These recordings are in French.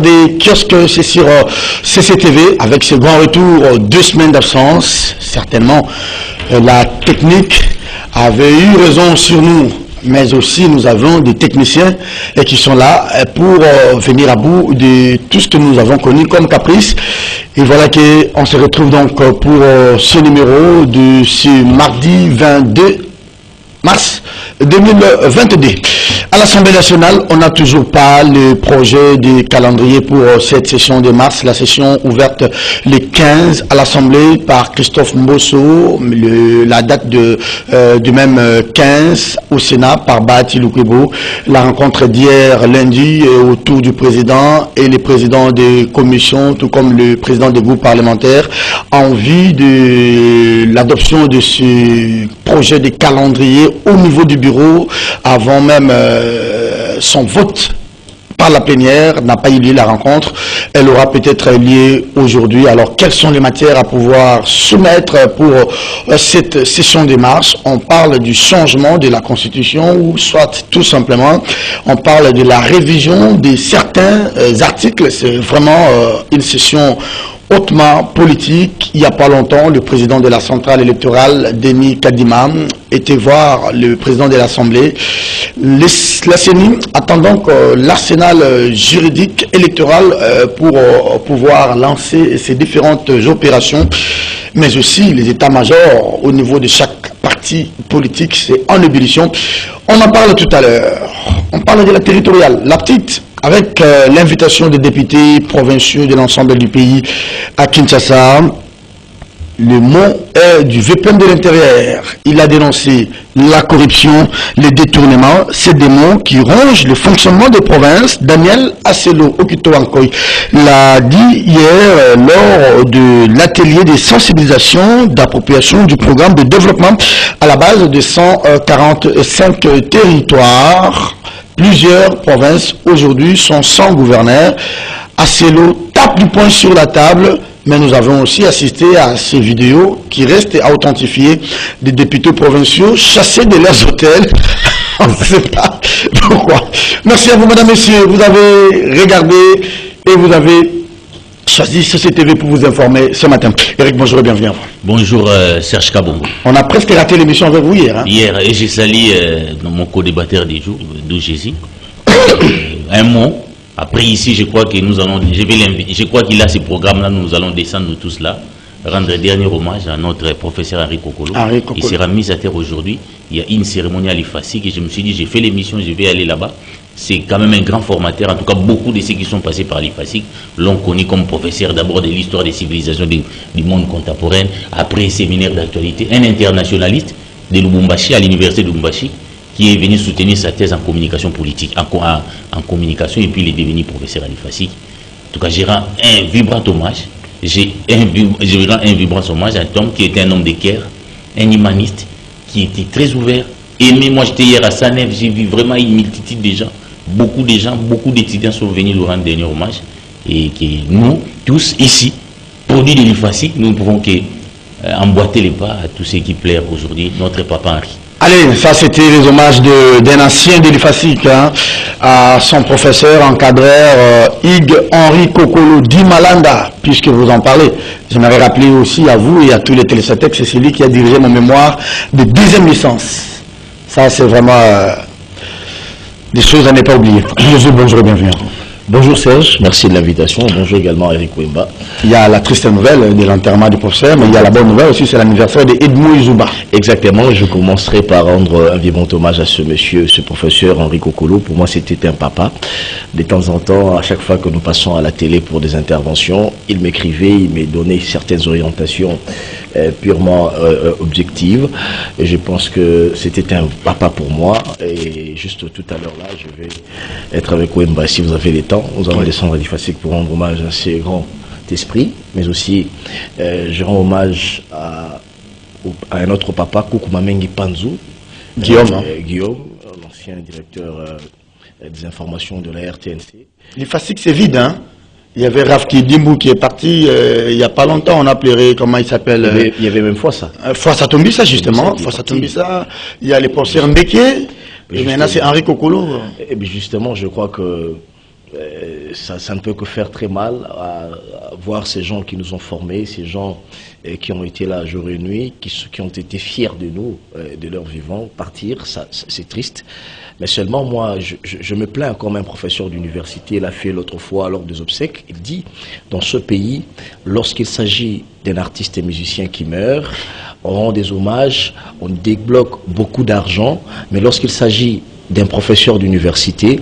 regardez Kiosque, c'est sur CCTV avec ce grand retour, 2 semaines d'absence. Certainement, la technique avait eu raison sur nous, mais aussi nous avons des techniciens qui sont là pour venir à bout de tout ce que nous avons connu comme caprice. Et voilà qu'on se retrouve donc pour ce numéro de ce mardi 22 mars 2022. À l'Assemblée nationale, on n'a toujours pas le projet de calendrier pour cette session de mars, la session ouverte le 15 à l'Assemblée par Christophe Mbosso, la date du même 15 au Sénat par Bahati Lukwebo, la rencontre d'hier lundi autour du président et les présidents des commissions, tout comme le président des groupes parlementaires, en vue de l'adoption de ce projet de calendrier au niveau du bureau avant même son vote par la plénière. N'a pas eu lieu la rencontre, elle aura peut-être lieu aujourd'hui. Alors quelles sont les matières à pouvoir soumettre pour cette session des mars? On parle du changement de la constitution ou soit tout simplement on parle de la révision de certains articles. C'est vraiment une session hautement politique. Il n'y a pas longtemps, le président de la centrale électorale, Denis Kadima, était voir le président de l'Assemblée. La CENI attend donc l'arsenal juridique électoral pour pouvoir lancer ces différentes opérations, mais aussi les états-majors au niveau de chaque parti politique. C'est en ébullition. On en parle tout à l'heure. On parle de la territoriale, la petite, avec l'invitation des députés provinciaux de l'ensemble du pays à Kinshasa. Le mot est du VPN de l'intérieur. Il a dénoncé la corruption, les détournements. C'est des mots qui rongent le fonctionnement des provinces. Daniel Asselo Okito Ankoy l'a dit hier lors de l'atelier de sensibilisation d'appropriation du programme de développement à la base de 145 territoires. Plusieurs provinces aujourd'hui sont sans gouverneur. Asselo tape du poing sur la table, mais nous avons aussi assisté à ces vidéos qui restent à authentifier des députés provinciaux chassés de leurs hôtels. On ne sait pas pourquoi. Merci à vous, mesdames, messieurs. Vous avez regardé et vous avez choisi CCTV pour vous informer ce matin. Eric, bonjour et bienvenue à vous. Bonjour Serge Kabongo. On a presque raté l'émission avec vous hier. Hein? Hier, et j'ai sali mon co-débatteur du jour, d'où Jésus. Un mot. Après ici, je crois que nous allons, je vais l'inviter. Je crois qu'il a ce programme-là, nous allons descendre nous tous là, rendre dernier hommage à notre professeur Henri Kokolo. Il sera mis à terre aujourd'hui. Il y a une cérémonie à l'IFACI que je me suis dit, j'ai fait l'émission, je vais aller là-bas. C'est quand même un grand formateur. En tout cas, beaucoup de ceux qui sont passés par l'IFACI l'ont connu comme professeur d'abord de l'histoire des civilisations du monde contemporain, après séminaire d'actualité, un internationaliste de Lubumbashi, à l'université de Lubumbashi, qui est venu soutenir sa thèse en communication politique, en communication, et puis il est devenu professeur à l'IFACI. En tout cas, je rends un vibrant hommage. Je rends un vibrant hommage à Tom, qui était un homme de cœur, un humaniste, qui était très ouvert, aimé. Moi, j'étais hier à Sanef, j'ai vu vraiment une multitude de gens, beaucoup d'étudiants sont venus lui rendre dernier hommage, et que nous, tous ici, produits de l'IFACI, nous ne pouvons qu'emboîter les pas à tous ceux qui plairent aujourd'hui, notre papa Henri. Allez, ça c'était les hommages d'un ancien de l'IFACI à son professeur, encadreur Hugues Henri Kokolo Di Malanda, puisque vous en parlez. J'aimerais rappeler aussi à vous et à tous les téléspectateurs que c'est celui qui a dirigé mon mémoire de 2e licence. Ça c'est vraiment des choses à ne pas oublier. Bonjour et bienvenue. Bonjour Serge, merci de l'invitation. Bonjour également à Eric Wemba. Il y a la triste nouvelle de l'enterrement du professeur, mais il y a la bonne nouvelle aussi, c'est l'anniversaire de Edmond Izouba. Exactement, je commencerai par rendre un vibrant hommage à ce monsieur, ce professeur Henri Kokolo. Pour moi, c'était un papa. De temps en temps, à chaque fois que nous passons à la télé pour des interventions, il m'écrivait, il me donnait certaines orientations purement objectives. Et je pense que c'était un papa pour moi. Et juste tout à l'heure là, je vais être avec Wemba si vous avez le temps. Nous allons descendre à l'IFACI pour rendre hommage à ces grands esprits, mais aussi je rends hommage à un autre papa, Koukoumamengi Panzou, Guillaume, l'ancien directeur des informations de la RTNC. L'IFACI c'est vide, hein? Il y avait Rafki Dimbou qui est parti il n'y a pas longtemps, on a pleuré, comment il s'appelle? Il y avait même Foissa. Foissa Tombissa justement, Foissa Tombissa, il y a les professeurs Mbeke, et maintenant c'est Henri Kokolo. Et bien justement, je crois que ça ne peut que faire très mal à voir ces gens qui nous ont formés, ces gens qui ont été là jour et nuit, qui ont été fiers de nous, de leur vivant, partir. C'est triste. Mais seulement moi, je me plains comme un professeur d'université l'a fait l'autre fois lors des obsèques. Il dit, dans ce pays, lorsqu'il s'agit d'un artiste et musicien qui meurt, on rend des hommages, on débloque beaucoup d'argent, mais lorsqu'il s'agit d'un professeur d'université,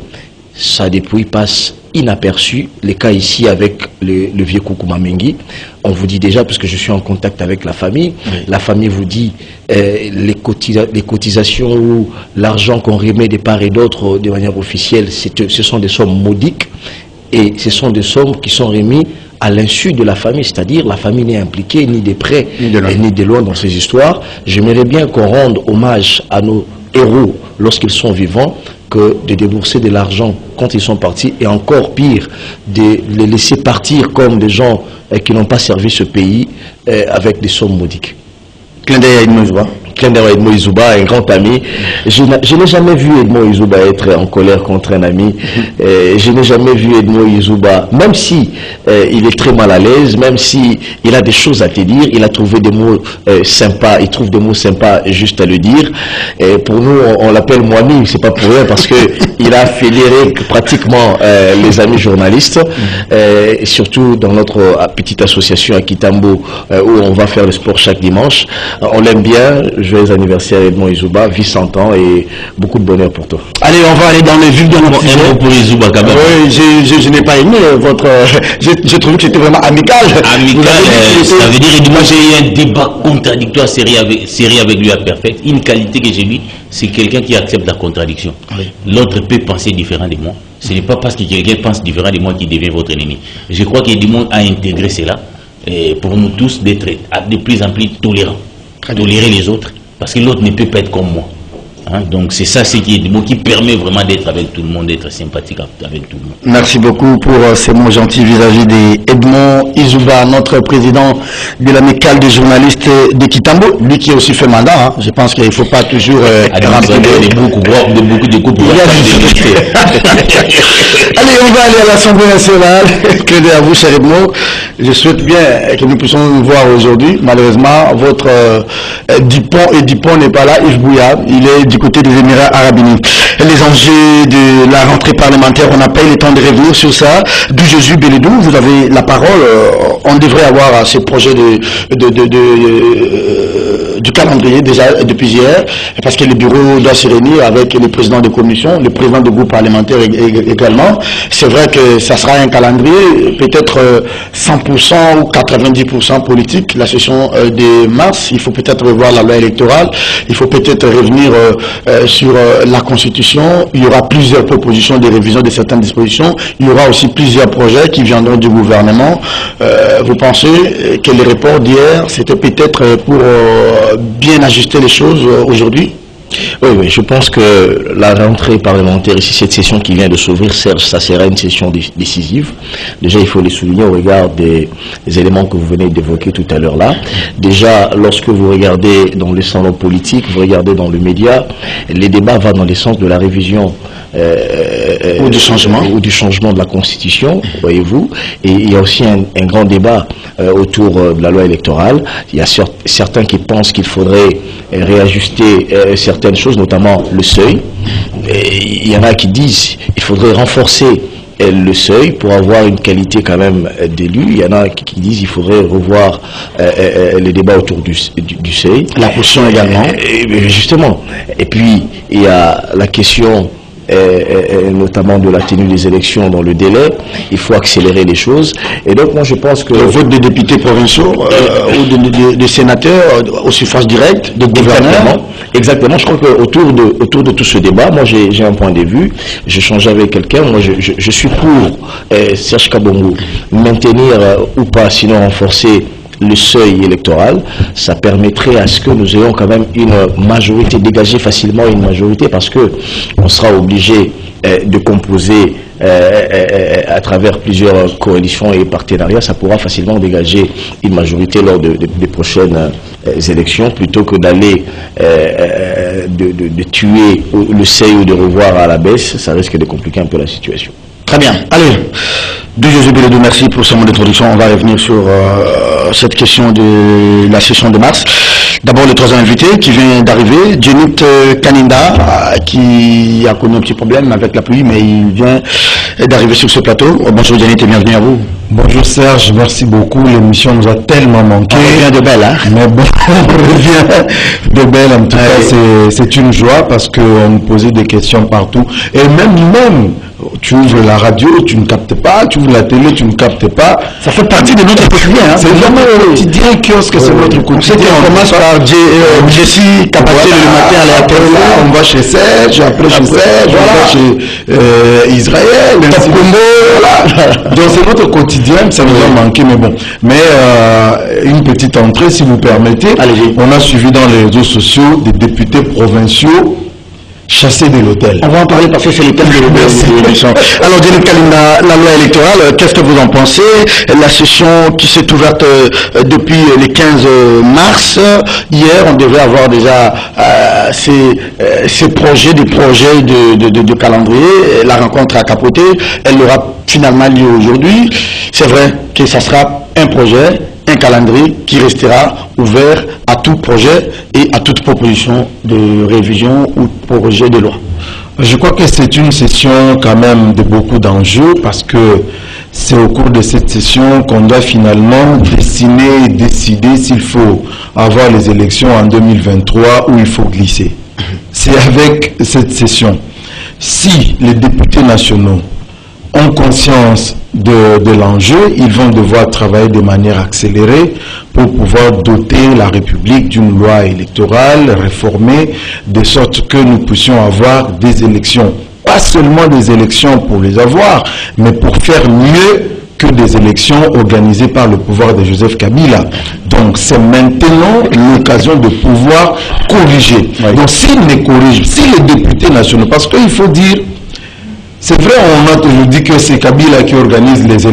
sa dépouille passe inaperçu. Les cas ici avec le vieux Koukouma Mengi, on vous dit déjà, parce que je suis en contact avec la famille, la famille vous dit les cotisations ou l'argent qu'on remet de part et d'autre de manière officielle, ce sont des sommes modiques, et ce sont des sommes qui sont remises à l'insu de la famille, c'est-à-dire la famille n'est impliquée ni de près ni de loin dans ces histoires. J'aimerais bien qu'on rende hommage à nos héros lorsqu'ils sont vivants, que de débourser de l'argent quand ils sont partis, et encore pire, de les laisser partir comme des gens qui n'ont pas servi ce pays avec des sommes modiques. Clin d'œil à Edmond Izouba. Clin d'œil à Edmond Izouba, un grand ami. Je n'ai jamais vu Edmond Izouba être en colère contre un ami. Je n'ai jamais vu Edmond Izouba, même si il est très mal à l'aise, même si il a des choses à te dire, il a trouvé des mots sympas, il trouve des mots sympas juste à le dire. Et pour nous, on l'appelle Moami, c'est pas pour rien, parce que il a fédéré pratiquement les amis journalistes, et surtout dans notre petite association à Kitambo, où on va faire le sport chaque dimanche. On l'aime bien. Joyeux anniversaire Edmond Izouba, vie 100 ans et beaucoup de bonheur pour toi. Allez, on va aller dans le vif de notre sujet. Un mot pour Izouba quand même. Oui, je n'ai pas aimé votre... J'ai trouvé que c'était vraiment amical. Amical, ça veut dire que moi j'ai eu un débat contradictoire série avec lui à Perfect. Une qualité que j'ai lui, c'est quelqu'un qui accepte la contradiction. Oui. L'autre peut penser différent de moi. Ce n'est pas parce que quelqu'un pense différent de moi qu'il devient votre ennemi. Je crois qu'Edmond a intégré cela, et pour nous tous d'être de plus en plus tolérants. Tolérer les autres, parce que l'autre ne peut pas être comme moi. Hein? Donc c'est ça, qui permet vraiment d'être avec tout le monde, d'être sympathique avec tout le monde. Merci beaucoup pour ces mots gentils vis-à-vis d'Edmond Izouba, notre président de l'amicale des journalistes de Kitambo, lui qui a aussi fait mandat. Hein. Je pense qu'il ne faut pas toujours beaucoup de coupes. Allez, on va aller à l'Assemblée nationale. Crédit à vous, cher Edmond. Je souhaite bien que nous puissions nous voir aujourd'hui. Malheureusement, votre Dupont n'est pas là, Yves Bouillard. Il est du côté des Émirats Arabes Unis. Les enjeux de la rentrée parlementaire, on n'a pas eu le temps de revenir sur ça. D'où Jésus Bélédou, vous avez la parole. On devrait avoir ce projet du calendrier déjà depuis hier, parce que le bureau doit se réunir avec le président de commission, le président du groupe parlementaire également. C'est vrai que ça sera un calendrier peut-être 100% ou 90% politique, la session de mars. Il faut peut-être revoir la loi électorale, il faut peut-être revenir sur la Constitution. Il y aura plusieurs propositions de révision de certaines dispositions. Il y aura aussi plusieurs projets qui viendront du gouvernement. Vous pensez que le report d'hier, c'était peut-être pour bien ajuster les choses aujourd'hui? Oui, je pense que la rentrée parlementaire, ici, cette session qui vient de s'ouvrir, Serge, ça sera une session décisive. Déjà, il faut les souligner au regard des éléments que vous venez d'évoquer tout à l'heure là. Déjà, lorsque vous regardez dans le salon politique, vous regardez dans le média, les débats vont dans le sens de la révision ou du changement de la Constitution, voyez-vous. Et il y a aussi un grand débat autour de la loi électorale. Il y a certains qui pensent qu'il faudrait réajuster certaines choses, notamment le seuil. Et il y en a qui disent qu'il faudrait renforcer le seuil pour avoir une qualité quand même d'élu. Il y en a qui disent qu'il faudrait revoir les débats autour du seuil. La position également. Justement. Et puis, il y a la question notamment de la tenue des élections dans le délai. Il faut accélérer les choses. Et donc, moi, je pense que... Le vote des députés provinciaux ou des sénateurs au suffrage direct, de gouverneurs. Exactement. Je crois qu'autour de tout ce débat, moi, j'ai un point de vue. J'ai changé avec quelqu'un. Moi, je suis pour Serge Kabongo maintenir ou pas, sinon renforcer le seuil électoral. Ça permettrait à ce que nous ayons quand même une majorité, dégager facilement une majorité, parce que on sera obligé de composer à travers plusieurs coalitions et partenariats. Ça pourra facilement dégager une majorité lors des prochaines élections, plutôt que d'aller de tuer le seuil ou de revoir à la baisse. Ça risque de compliquer un peu la situation. Très bien. Allez, José Bélédou, merci pour ce mot d'introduction. On va revenir sur cette question de la session de mars. D'abord, le troisième invité qui vient d'arriver, Djenit Kaninda, qui a connu un petit problème avec la pluie, mais il vient d'arriver sur ce plateau. Bonjour Djenit et bienvenue à vous. Bonjour Serge, merci beaucoup. L'émission nous a tellement manqué. On revient de belle, hein? Mais bon, on revient de belle. En tout cas, c'est une joie parce qu'on nous posait des questions partout. Et même, tu ouvres la radio, tu ne captes pas. Tu ouvres la télé, tu ne captes pas. Ça fait partie de notre quotidien. Hein? C'est vraiment le quotidien kiosque, c'est notre quotidien. On commence par Jessie Kapaté le matin à la télé. On va chez Serge, après chez Serge, on va chez Israël. Voilà. Donc c'est notre quotidien. Ça nous a manqué, mais bon. Mais une petite entrée, si vous permettez. Allez-y. On a suivi dans les réseaux sociaux des députés provinciaux chassés de l'hôtel. On va en parler parce que c'est le thème de l'émission. Alors, Djenit Kaninda, la loi électorale, qu'est-ce que vous en pensez? La session qui s'est ouverte depuis le 15 mars. Hier, on devait avoir déjà ces projets, des projets de calendrier. La rencontre a capoté. Elle aura finalement lieu aujourd'hui. C'est vrai que ça sera un projet, un calendrier qui restera ouvert à tout projet et à toute proposition de révision ou de projet de loi. Je crois que c'est une session quand même de beaucoup d'enjeux parce que c'est au cours de cette session qu'on doit finalement dessiner et décider s'il faut avoir les élections en 2023 ou il faut glisser. C'est avec cette session. Si les députés nationaux ont conscience de l'enjeu, ils vont devoir travailler de manière accélérée pour pouvoir doter la République d'une loi électorale réformée, de sorte que nous puissions avoir des élections. Pas seulement des élections pour les avoir, mais pour faire mieux que des élections organisées par le pouvoir de Joseph Kabila. Donc c'est maintenant l'occasion de pouvoir corriger. Oui. Donc s'ils ne corrigent, si les députés nationaux, parce qu'il faut dire, c'est vrai, on a toujours dit que c'est Kabila qui organisait les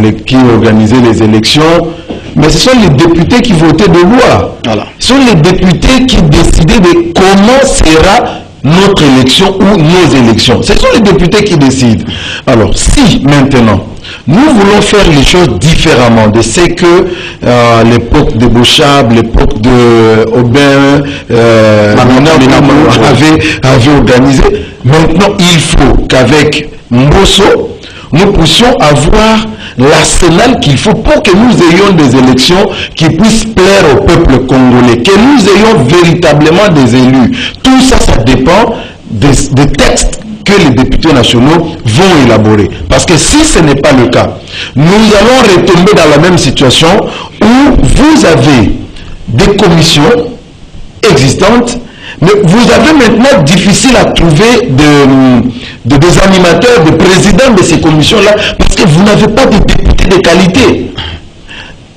élections, mais ce sont les députés qui votaient des lois. Voilà. Ce sont les députés qui décidaient de comment sera notre élection ou nos élections. Ce sont les députés qui décident. Alors, si maintenant, nous voulons faire les choses différemment de ce que l'époque de Bouchab, l'époque de Aubin, avait organisé, maintenant il faut qu'avec Mbosso, nous puissions avoir l'arsenal qu'il faut pour que nous ayons des élections qui puissent plaire au peuple congolais, que nous ayons véritablement des élus. Tout ça, ça dépend des textes que les députés nationaux vont élaborer. Parce que si ce n'est pas le cas, nous allons retomber dans la même situation où vous avez des commissions existantes, mais vous avez maintenant difficile à trouver des animateurs, des présidents de ces commissions-là, parce que vous n'avez pas de députés de qualité.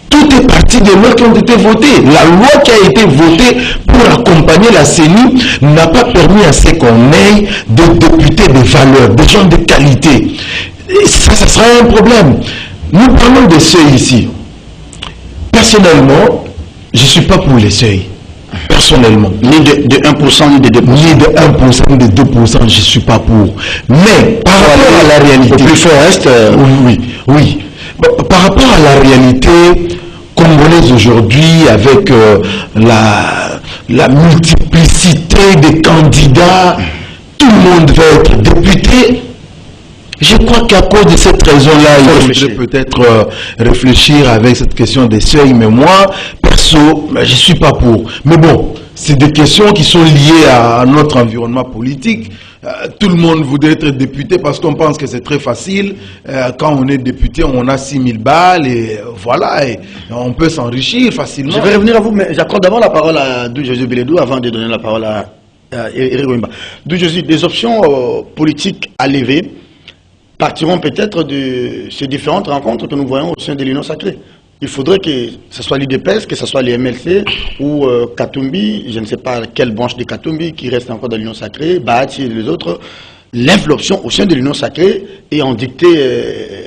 Tout est parti des lois qui ont été votées. La loi qui a été votée pour accompagner la CENI n'a pas permis à ce qu'on ait des députés de valeur, des gens de qualité. Et ça sera un problème. Nous parlons des seuils ici. Personnellement, je ne suis pas pour les seuils. Personnellement. Ni de 1%, ni de 2%. Ni de 1%, ni de 2%, je ne suis pas pour. Mais par rapport à la réalité... Au plus fort reste... Oui. Par rapport à la réalité congolaise aujourd'hui, avec la multiplicité des candidats, tout le monde va être député. Je crois qu'à cause de cette raison-là, il faudrait peut-être réfléchir avec cette question des seuils. Mais moi, perso, je ne suis pas pour. Mais bon, c'est des questions qui sont liées à notre environnement politique. Tout le monde voudrait être député parce qu'on pense que c'est très facile. Quand on est député, on a 6 000 balles et voilà, et on peut s'enrichir facilement. Je vais revenir à vous, mais j'accorde d'abord la parole à José Bélédou avant de donner la parole à Eric Wimba. José, des options politiques à lever partiront peut-être de ces différentes rencontres que nous voyons au sein de l'Union sacrée. Il faudrait que ce soit l'UDPS, que ce soit les MLC ou Katumbi, je ne sais pas quelle branche de Katumbi qui reste encore dans l'Union sacrée, Bahati et les autres, l'inflexion au sein de l'Union sacrée et ont dicté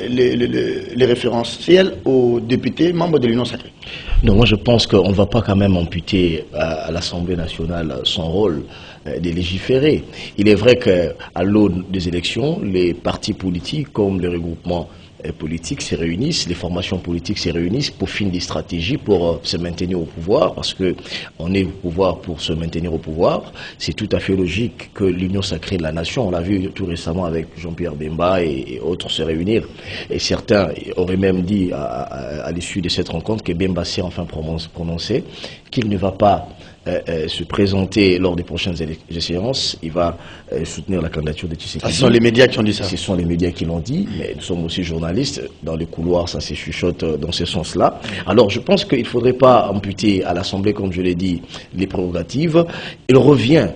les référentiels aux députés membres de l'Union sacrée. Non, moi je pense qu'on ne va pas quand même amputer à l'Assemblée nationale son rôle de légiférer. Il est vrai qu'à l'aune des élections, les partis politiques comme les regroupements politiques se réunissent, les formations politiques se réunissent pour finir des stratégies pour se maintenir au pouvoir, parce que on est au pouvoir pour se maintenir au pouvoir. C'est tout à fait logique que l'Union sacrée de la nation, on l'a vu tout récemment avec Jean-Pierre Bemba et autres se réunir. Et certains auraient même dit à l'issue de cette rencontre que Bemba s'est enfin prononcé qu'il ne va pas se présenter lors des prochaines échéances. Il va soutenir la candidature de Tshisekedi. Ce sont les médias qui ont dit ça. Ce sont les médias qui l'ont dit, mais nous sommes aussi journalistes. Dans les couloirs, ça se chuchote dans ce sens-là. Alors, je pense qu'il ne faudrait pas amputer à l'Assemblée, comme je l'ai dit, les prérogatives. Il revient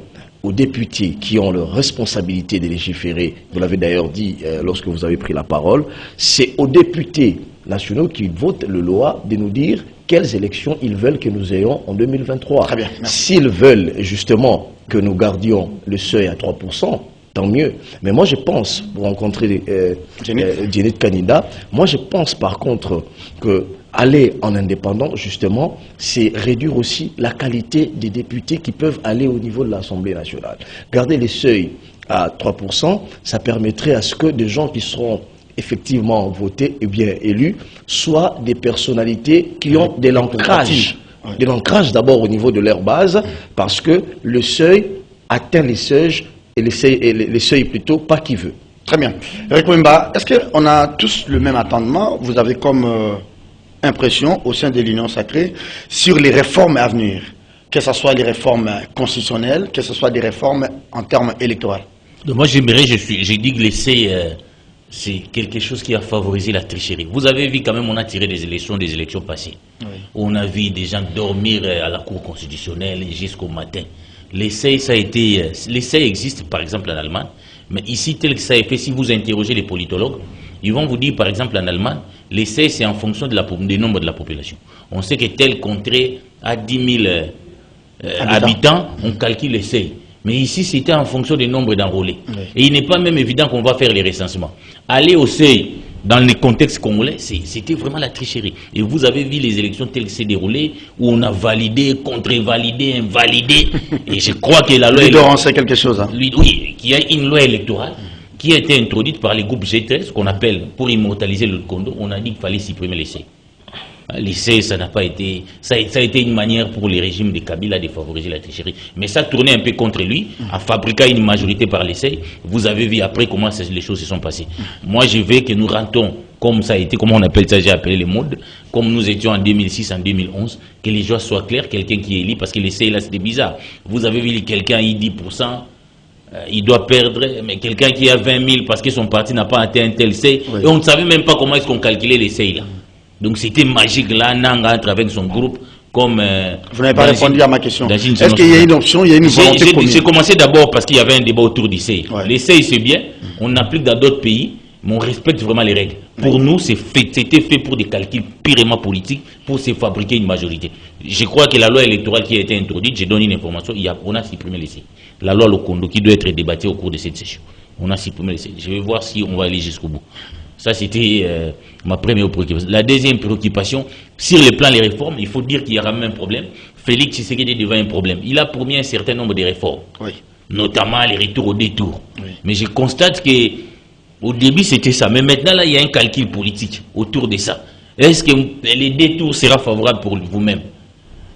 aux députés qui ont leur responsabilité de légiférer. Vous l'avez d'ailleurs dit lorsque vous avez pris la parole. C'est aux députés nationaux qui votent la loi de nous dire quelles élections ils veulent que nous ayons en 2023. Très bien, s'ils veulent justement que nous gardions le seuil à 3%, tant mieux. Mais moi je pense, pour rencontrer Djennet Kanida, moi je pense par contre que aller en indépendant, justement, c'est réduire aussi la qualité des députés qui peuvent aller au niveau de l'Assemblée nationale. Garder les seuils à 3%, ça permettrait à ce que des gens qui seront effectivement votés et bien élus soient des personnalités qui ont de l'ancrage. De l'ancrage d'abord au niveau de leur base, parce que le seuil atteint les seuils, et les seuils plutôt, pas qui veut. Très bien. Eric Wimba, est-ce qu'on a tous le même attendement? Vous avez comme impression au sein de l'Union sacrée sur les réformes à venir, que ce soit les réformes constitutionnelles, que ce soit des réformes en termes électoraux? Moi j'aimerais, j'ai dit que c'est quelque chose qui a favorisé la tricherie. Vous avez vu quand même, on a tiré des élections passées. Oui. On a vu des gens dormir à la Cour constitutionnelle jusqu'au matin. L'essai existe par exemple en Allemagne, mais ici tel que ça est fait, si vous interrogez les politologues, ils vont vous dire par exemple en Allemagne, l'essai c'est en fonction du nombre de la population. On sait que tel contrée a 10 000 habitants, on calcule l'essai. Mais ici, c'était en fonction du nombre d'enrôlés. Oui. Et il n'est pas même évident qu'on va faire les recensements. Aller au seuil, dans le contexte congolais, c'était vraiment la tricherie. Et vous avez vu les élections telles que c'est déroulé, où on a validé, contre-validé, invalidé. Et je crois que la loi... On sait quelque chose. Hein. Oui, qu'il y a une loi électorale qui a été introduite par les groupes G13, qu'on appelle, pour immortaliser le Kondo, on a dit qu'il fallait supprimer l'essai. L'essai, ça n'a pas été... Ça a été une manière pour les régimes de Kabila de favoriser la tricherie. Mais ça tournait un peu contre lui, en fabriquant une majorité par l'essai. Vous avez vu après comment les choses se sont passées. Moi, je veux que nous rentrons, comme ça a été, comment on appelle ça, j'ai appelé les modes, comme nous étions en 2006, en 2011, que les choses soient claires, quelqu'un qui est élu, parce que l'essai, là, c'était bizarre. Vous avez vu quelqu'un, il dit 10%, il doit perdre, mais quelqu'un qui a 20 000 parce que son parti n'a pas atteint un tel seuil, oui. Et on ne savait même pas comment est-ce qu'on calculait l'essai, là. Donc c'était magique là, Nanga entre avec son groupe comme... Vous n'avez pas répondu à ma question. Est-ce qu'il y a une option, il y a une volonté commune? J'ai commencé d'abord parce qu'il y avait un débat autour du CEI. Ouais. Les CEI c'est bien, on applique dans d'autres pays, mais on respecte vraiment les règles. Pour nous, c'était fait pour des calculs purement politiques, pour se fabriquer une majorité. Je crois que la loi électorale qui a été introduite, j'ai donné une information, on a supprimé les CEI. La loi Lokondo qui doit être débattue au cours de cette session. On a supprimé les CEI. Je vais voir si on va aller jusqu'au bout. Ça, c'était ma première préoccupation. La deuxième préoccupation, sur le plan des réformes, il faut dire qu'il y aura même un problème. Félix Tshisekedi devant un problème. Il a promis un certain nombre de réformes, oui. Notamment les retours au détour. Oui. Mais je constate qu'au début, c'était ça. Mais maintenant, là, il y a un calcul politique autour de ça. Est-ce que les détours seront favorables pour vous-même?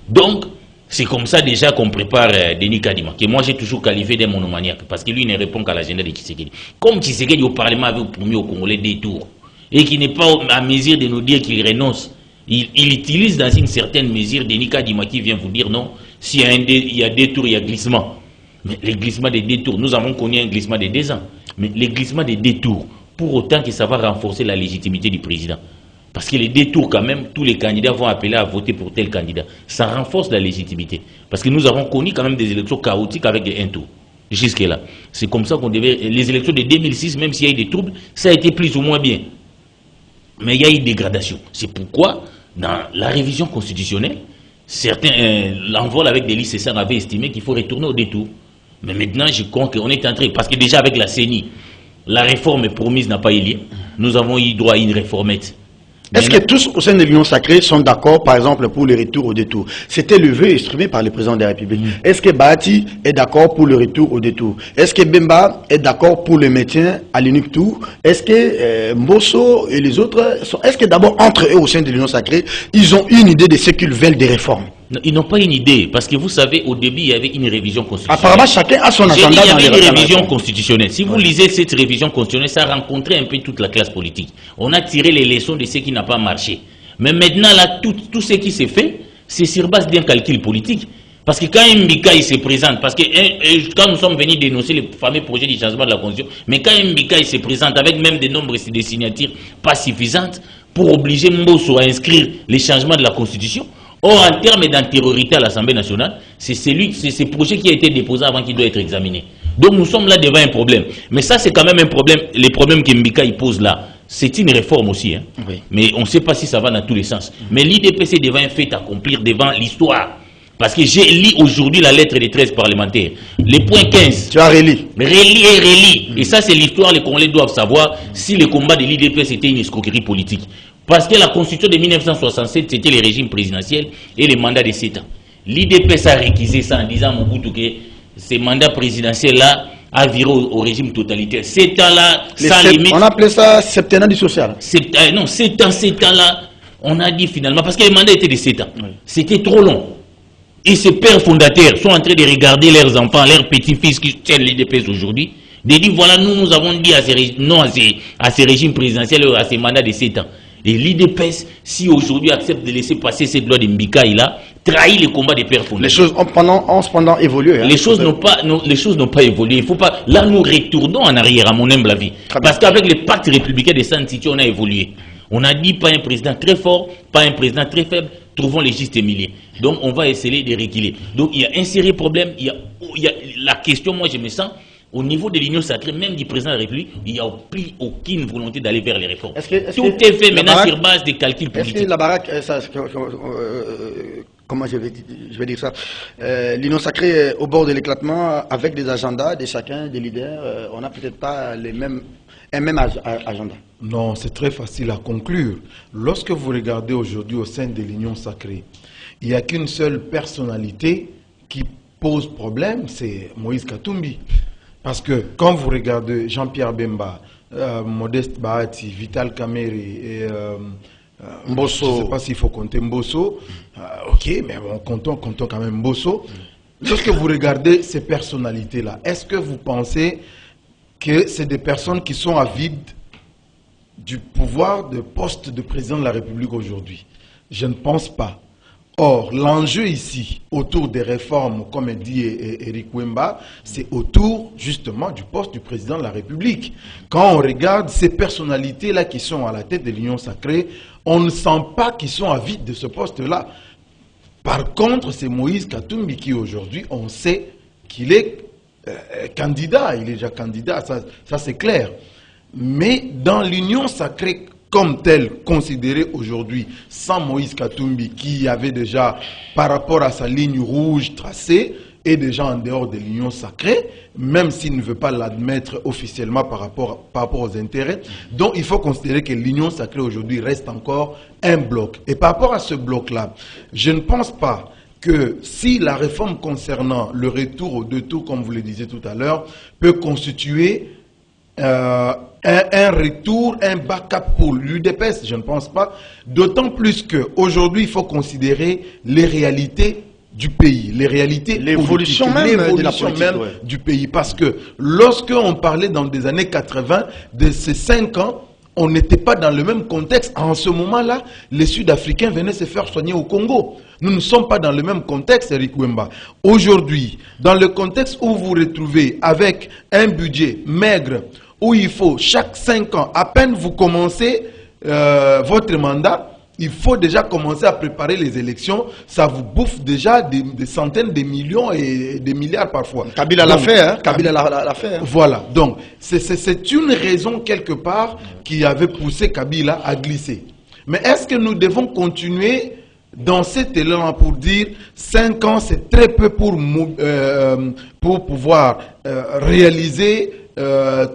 Donc, c'est comme ça déjà qu'on prépare Denis Kadima, que moi j'ai toujours qualifié d'un monomaniaque, parce que lui ne répond qu'à l'agenda de Tshisekedi. Comme Tshisekedi au Parlement avait promis aux Congolais des tours, et qui n'est pas à mesure de nous dire qu'il renonce, il utilise dans une certaine mesure Denis Kadima qui vient vous dire non, s'il y a des tours, il y a glissement. Mais les glissements des détours, nous avons connu un glissement de 2 ans, mais les glissements des détours, pour autant que ça va renforcer la légitimité du président. Parce que les détours, quand même, tous les candidats vont appeler à voter pour tel candidat. Ça renforce la légitimité. Parce que nous avons connu quand même des élections chaotiques avec des 1 tour. Jusque-là. C'est comme ça qu'on devait... Les élections de 2006, même s'il y a eu des troubles, ça a été plus ou moins bien. Mais il y a eu une dégradation. C'est pourquoi, dans la révision constitutionnelle, certains, l'envol avec des listes, ça avait estimé qu'il faut retourner au détour. Mais maintenant, je compte qu'on est entré, parce que déjà avec la CENI, la réforme promise n'a pas eu lieu. Nous avons eu droit à une réformette. Est-ce que tous au sein de l'Union sacrée sont d'accord, par exemple, pour le retour au détour? C'était le vœu exprimé par le président de la République. Est-ce que Bahati est d'accord pour le retour au détour? Est-ce que Bemba est d'accord pour le maintien à l'unique tour? Est-ce que Mbosso et les autres est-ce que d'abord, entre eux au sein de l'Union sacrée, ils ont une idée de ce qu'ils veulent des réformes? Non, ils n'ont pas une idée, parce que vous savez, au début, il y avait une révision constitutionnelle. Apparemment, chacun a son agenda. Il y avait une révision constitutionnelle. Si vous lisez cette révision constitutionnelle, ça a rencontré un peu toute la classe politique. On a tiré les leçons de ce qui n'a pas marché. Mais maintenant, là, tout ce qui s'est fait, c'est sur base d'un calcul politique. Parce que quand Mbika il se présente, parce que quand nous sommes venus dénoncer le fameux projet du changement de la Constitution, mais quand Mbika il se présente avec même des nombres de signatures pas suffisantes pour obliger Mbosso à inscrire les changements de la Constitution, or, en termes d'antériorité à l'Assemblée nationale, c'est ce projet qui a été déposé avant qu'il doit être examiné. Donc nous sommes là devant un problème. Mais ça, c'est quand même un problème. Les problèmes que Mbika il pose là, c'est une réforme aussi. Hein. Oui. Mais on ne sait pas si ça va dans tous les sens. Mais l'IDPC devant un fait accomplir devant l'histoire. Parce que j'ai lu aujourd'hui la lettre des 13 parlementaires. Les points 15. Tu as relis. Relis et relis. Et ça, c'est l'histoire. Les Congolais doivent savoir si le combat de l'IDPC était une escroquerie politique. Parce que la constitution de 1967, c'était le régime présidentiel et les mandats de 7 ans. L'IDPS a réquisé ça en disant, Mobutu, que ces mandats présidentiels-là a viré au régime totalitaire. 7 ans-là, sans limite. On appelait ça septennat du social. Non, 7 ans-là, on a dit finalement, parce que les mandats étaient de 7 ans. Oui. C'était trop long. Et ces pères fondateurs sont en train de regarder leurs enfants, leurs petits-fils qui tiennent l'IDPS aujourd'hui, de dire, voilà, nous avons dit non à ces régimes présidentiels, à ces mandats de 7 ans. Et l'IDPS, si aujourd'hui accepte de laisser passer cette loi de Mbika, il a trahi le combat des pères fondateurs. Les choses ont cependant évolué. Hein, les choses n'ont pas évolué. Il faut pas. Là, nous retournons en arrière, à mon humble avis. Parce qu'avec le pacte républicain de Saint-Titi, on a évolué. On a dit pas un président très fort, pas un président très faible, trouvons les justes milieux. Donc, on va essayer de réguler. Donc, il y a un sérieux problème. Il y a la question, moi, je me sens. Au niveau de l'Union sacrée, même du président de la République, il n'y a plus aucune volonté d'aller vers les réformes. Tout est fait maintenant sur base des calculs politiques. Est-ce que la baraque, comment je vais dire ça, l'Union sacrée est au bord de l'éclatement avec des agendas de chacun, des leaders, on n'a peut-être pas un même agenda? Non, c'est très facile à conclure. Lorsque vous regardez aujourd'hui au sein de l'Union sacrée, il n'y a qu'une seule personnalité qui pose problème, c'est Moïse Katumbi. Parce que quand vous regardez Jean-Pierre Bemba, Modeste Bahati, Vital Kamerhe et Mbosso, je ne sais pas s'il faut compter Mbosso, ok, mais bon, comptons quand même Mbosso. Lorsque vous regardez ces personnalités-là, est-ce que vous pensez que c'est des personnes qui sont avides du pouvoir de poste de président de la République aujourd'hui? Je ne pense pas. Or, l'enjeu ici, autour des réformes, comme dit Eric Wemba, c'est autour justement du poste du président de la République. Quand on regarde ces personnalités-là qui sont à la tête de l'Union sacrée, on ne sent pas qu'ils sont avides de ce poste-là. Par contre, c'est Moïse Katumbi qui aujourd'hui, on sait qu'il est candidat, il est déjà candidat, ça c'est clair. Mais dans l'Union sacrée, comme tel, considéré aujourd'hui, sans Moïse Katumbi, qui avait déjà, par rapport à sa ligne rouge tracée, et déjà en dehors de l'Union sacrée, même s'il ne veut pas l'admettre officiellement par rapport aux intérêts. Donc il faut considérer que l'Union sacrée aujourd'hui reste encore un bloc. Et par rapport à ce bloc-là, je ne pense pas que si la réforme concernant le retour aux 2 tours, comme vous le disiez tout à l'heure, peut constituer un retour, un backup pour l'UDPS, je ne pense pas. D'autant plus qu'aujourd'hui, il faut considérer les réalités du pays, les réalités, l'évolution même de la politique, du pays. Parce que lorsqu'on parlait dans des années 80 de ces 5 ans, on n'était pas dans le même contexte. En ce moment-là, les Sud-Africains venaient se faire soigner au Congo. Nous ne sommes pas dans le même contexte, Eric Wemba. Aujourd'hui, dans le contexte où vous vous retrouvez avec un budget maigre, où il faut chaque 5 ans, à peine vous commencez votre mandat, il faut déjà commencer à préparer les élections. Ça vous bouffe déjà des centaines de millions et des milliards parfois. Kabila l'a fait, hein? Kabila l'a fait. Hein? Voilà. Donc, c'est une raison quelque part qui avait poussé Kabila à glisser. Mais est-ce que nous devons continuer dans cet élan pour dire 5 ans, c'est très peu pour pouvoir réaliser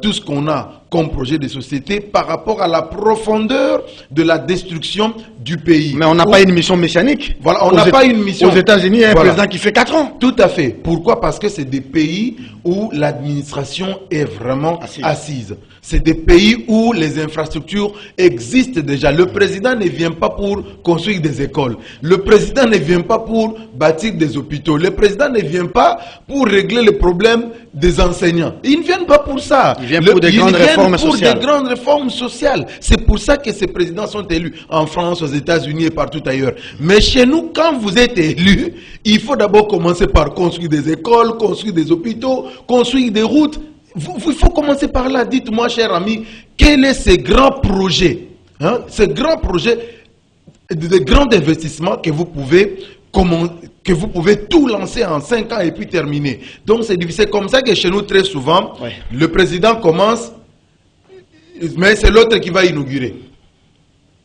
tout ce qu'on a comme projet de société par rapport à la profondeur de la destruction du pays. Mais on n'a pas une mission messianique. Voilà, on n'a pas une mission. Aux États-Unis, il y a un président qui fait 4 ans. Tout à fait. Pourquoi? Parce que c'est des pays où l'administration est vraiment assise. C'est des pays où les infrastructures existent déjà. Le président ne vient pas pour construire des écoles. Le président ne vient pas pour bâtir des hôpitaux. Le président ne vient pas pour régler les problèmes des enseignants. Ils ne viennent pas pour ça. Ils viennent pour des grandes réformes sociales. Des grandes réformes sociales. C'est pour ça que ces présidents sont élus en France, aux États-Unis et partout ailleurs. Mais chez nous, quand vous êtes élu, il faut d'abord commencer par construire des écoles, construire des hôpitaux, construire des routes. Il faut commencer par là. Dites-moi, cher ami, quel est ce grand projet, ce grand projet de grand investissement que vous pouvez tout lancer en 5 ans et puis terminer. Donc c'est difficile. C'est comme ça que chez nous, très souvent, le président commence, mais c'est l'autre qui va inaugurer.